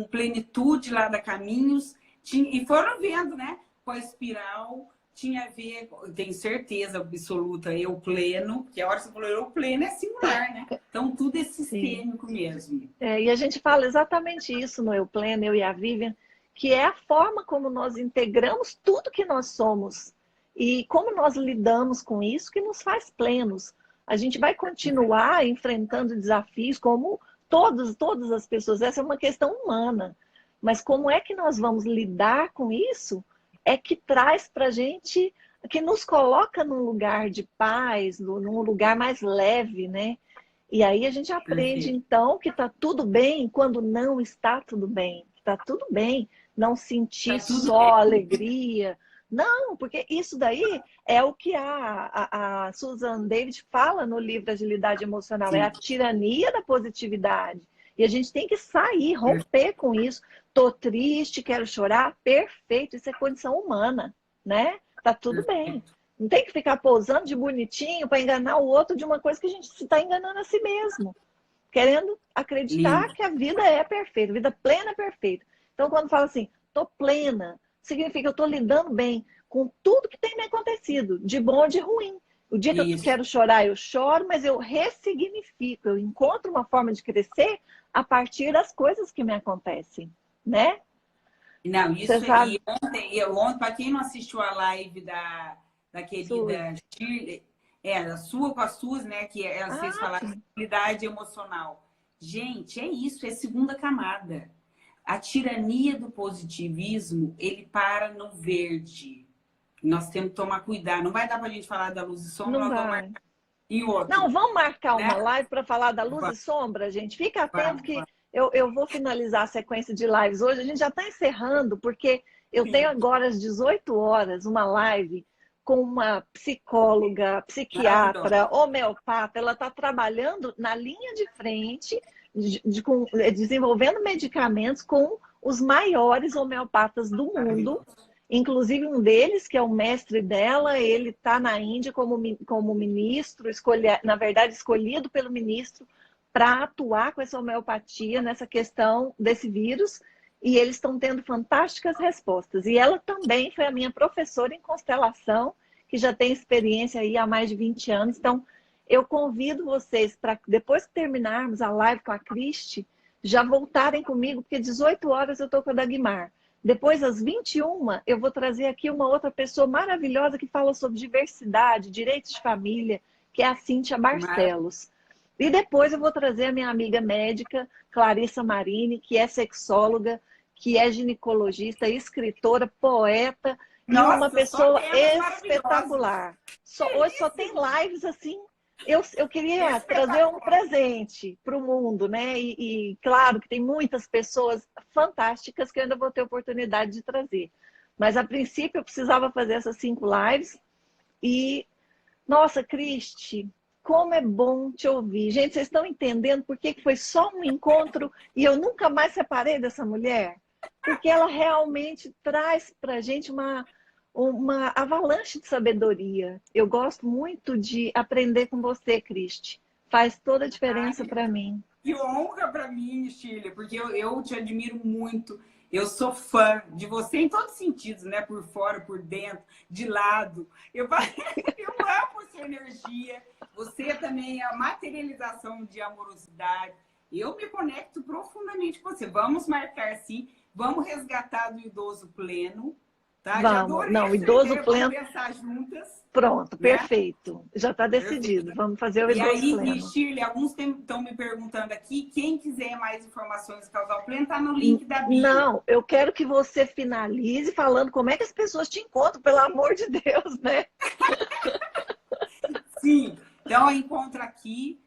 plenitude lá da Caminhos. E foram vendo, né? Com a espiral. Tinha a ver, tenho certeza absoluta, eu pleno, que a hora que você falou eu pleno é singular, né? Então tudo é Sim. sistêmico mesmo. É, e a gente fala exatamente isso no Eu Pleno, eu e a Vivian, que é a forma como nós integramos tudo que nós somos e como nós lidamos com isso que nos faz plenos. A gente vai continuar enfrentando desafios como todas as pessoas. Essa é uma questão humana. Mas como é que nós vamos lidar com isso é que traz para a gente, que nos coloca num lugar de paz, num lugar mais leve, né? E aí a gente aprende, Perfeito. então, que está tudo bem quando não está tudo bem. Está tudo bem não sentir Tá tudo só bem. alegria. Não, porque isso daí é o que a Susan David fala no livro Agilidade Emocional, é a Sim. tirania da positividade. E a gente tem que sair, romper com isso. Tô triste, quero chorar, perfeito, isso é condição humana, né? Tá tudo bem. Perfeito. Não tem que ficar posando de bonitinho para enganar o outro de uma coisa que a gente está enganando a si mesmo. Querendo acreditar Lindo. que a vida é perfeita, a vida plena é perfeita. Então, quando fala assim, tô plena, significa que eu tô lidando bem com tudo que tem me acontecido, de bom ou de ruim. O dia que eu Isso. quero chorar, eu choro, mas eu ressignifico, eu encontro uma forma de crescer a partir das coisas que me acontecem, né? Não, Você isso. sabe, E ontem, para quem não assistiu a live da Suzy. querida Shirley, a sua com a Suzy, né? Que vocês Ah, falaram de sim. habilidade emocional. Gente, é isso, é segunda camada. A tirania do positivismo, ele para no verde. Nós temos que tomar cuidado. Não vai dar para a gente falar da luz e sombra, Não nós vamos vai. marcar em Não, outro, vamos marcar né? uma live para falar da luz e Vamos, sombra, gente. Fica atento vamos, que vamos. eu vou finalizar a sequência de lives hoje. A gente já está encerrando, porque eu tenho Sim, agora às 18 horas uma live com uma psicóloga, maravilhoso. psiquiatra, homeopata. Ela está trabalhando na linha de frente, desenvolvendo medicamentos com os maiores homeopatas do mundo. Maravilhoso. Inclusive um deles, que é o mestre dela, ele está na Índia como ministro, na verdade escolhido pelo ministro para atuar com essa homeopatia nessa questão desse vírus, e eles estão tendo fantásticas respostas. E ela também foi a minha professora em constelação, que já tem experiência aí há mais de 20 anos. Então, eu convido vocês para, depois que terminarmos a live com a Cristi, já voltarem comigo, porque 18 horas eu estou com a Dagmar. Depois, às 21, eu vou trazer aqui uma outra pessoa maravilhosa que fala sobre diversidade, direitos de família, que é a Cíntia Barcelos. E depois eu vou trazer a minha amiga médica, Clarissa Marini, que é sexóloga, que é ginecologista, escritora, poeta e uma Nossa, só pessoa temas maravilhosos. espetacular. Hoje só tem lives assim. Eu queria trazer um Espetacular. presente para o mundo, né? E claro que tem muitas pessoas fantásticas que eu ainda vou ter oportunidade de trazer. Mas a princípio eu precisava fazer essas 5 lives. E, nossa, Cristi, como é bom te ouvir. Gente, vocês estão entendendo por que foi só um encontro e eu nunca mais separei dessa mulher? Porque ela realmente traz para a gente uma avalanche de sabedoria. Eu gosto muito de aprender com você, Cristi. Faz toda a diferença Ai, para mim. que honra para mim, Shirley, porque eu te admiro muito. Eu sou fã de você em todos os sentidos, né? Por fora, por dentro, de lado. Eu, eu amo a sua energia. Você também é a materialização de amorosidade. Eu me conecto profundamente com você. Vamos marcar sim. Vamos resgatar do idoso pleno, Tá? Já Vamos. adorei Não, essa idoso ideia, pleno. vamos pensar juntas. Pronto, Né? perfeito. Já está decidido. Perfeito. Vamos fazer o E idoso aí, pleno. Shirley, alguns estão me perguntando aqui, quem quiser mais informações do Casal Pleno, tá no link da bio. Não, eu quero que você finalize falando como é que as pessoas te encontram, pelo amor de Deus, né? Sim, então encontra aqui,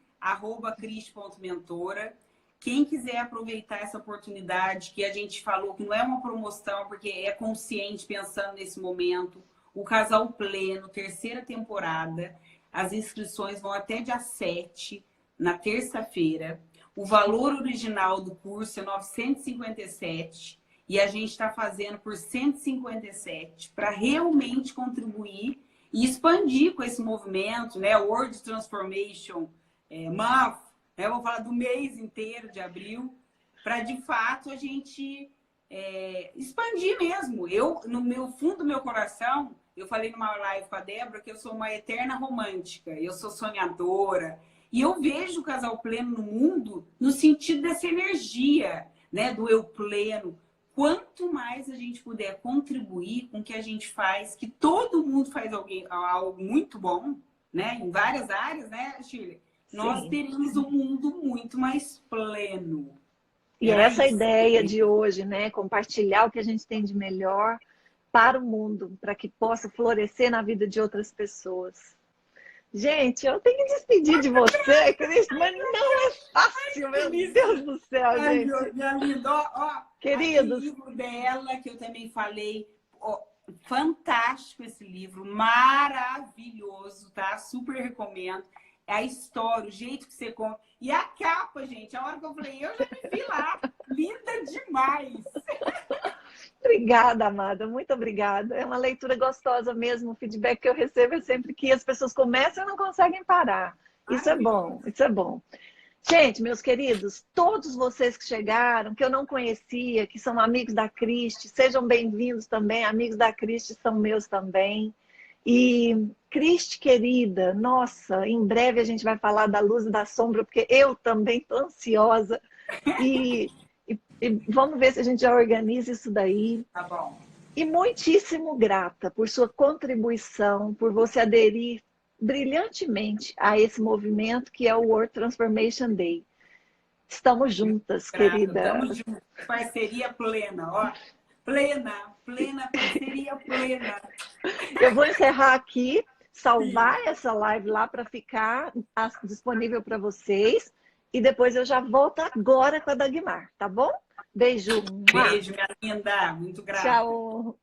@cris.mentora. Quem quiser aproveitar essa oportunidade que a gente falou, que não é uma promoção, porque é consciente pensando nesse momento, o Casal Pleno, terceira temporada, as inscrições vão até dia 7, na terça-feira. O valor original do curso é 957 e a gente está fazendo por 157 para realmente contribuir e expandir com esse movimento, né? World Transformation Month, né? Vou falar do mês inteiro de abril, para de fato a gente expandir mesmo. Eu, no meu fundo do meu coração, eu falei numa live com a Débora que eu sou uma eterna romântica, eu sou sonhadora. E eu vejo o Casal Pleno no mundo no sentido dessa energia, né? Do eu pleno. Quanto mais a gente puder contribuir com o que a gente faz, que todo mundo faz algo muito bom, né? Em várias áreas, né, Shirley? Nós Sim. teremos um mundo muito mais pleno. E Era essa isso. ideia de hoje, né? Compartilhar o que a gente tem de melhor para o mundo, para que possa florescer na vida de outras pessoas. Gente, eu tenho que despedir de você, Cris, mas não é fácil, meu Deus do céu, Ai, gente. minha linda, ó, Queridos. aquele livro dela, que eu também falei, ó, fantástico esse livro, maravilhoso, tá? Super recomendo. É a história, o jeito que você conta. E a capa, gente, a hora que eu falei, eu já me vi lá, linda demais. Obrigada, amada, muito obrigada. É uma leitura gostosa mesmo. O feedback que eu recebo é sempre que as pessoas começam e não conseguem parar. Isso é bom, isso é bom. Gente, meus queridos, todos vocês que chegaram, que eu não conhecia, que são amigos da Cristi, sejam bem-vindos também. Amigos da Cristi são meus também. E, Cristi, querida, nossa, em breve a gente vai falar da luz e da sombra, porque eu também estou ansiosa. E vamos ver se a gente já organiza isso daí. Tá bom. E muitíssimo grata por sua contribuição, por você aderir brilhantemente a esse movimento que é o World Transformation Day. Estamos juntas, querida. Estamos juntas. Parceria plena, ó. Plena, parceria plena. Eu vou encerrar aqui, salvar essa live lá para ficar disponível para vocês. E depois eu já volto agora com a Dagmar, tá bom? Beijo. Beijo, minha linda. Muito grata. Tchau.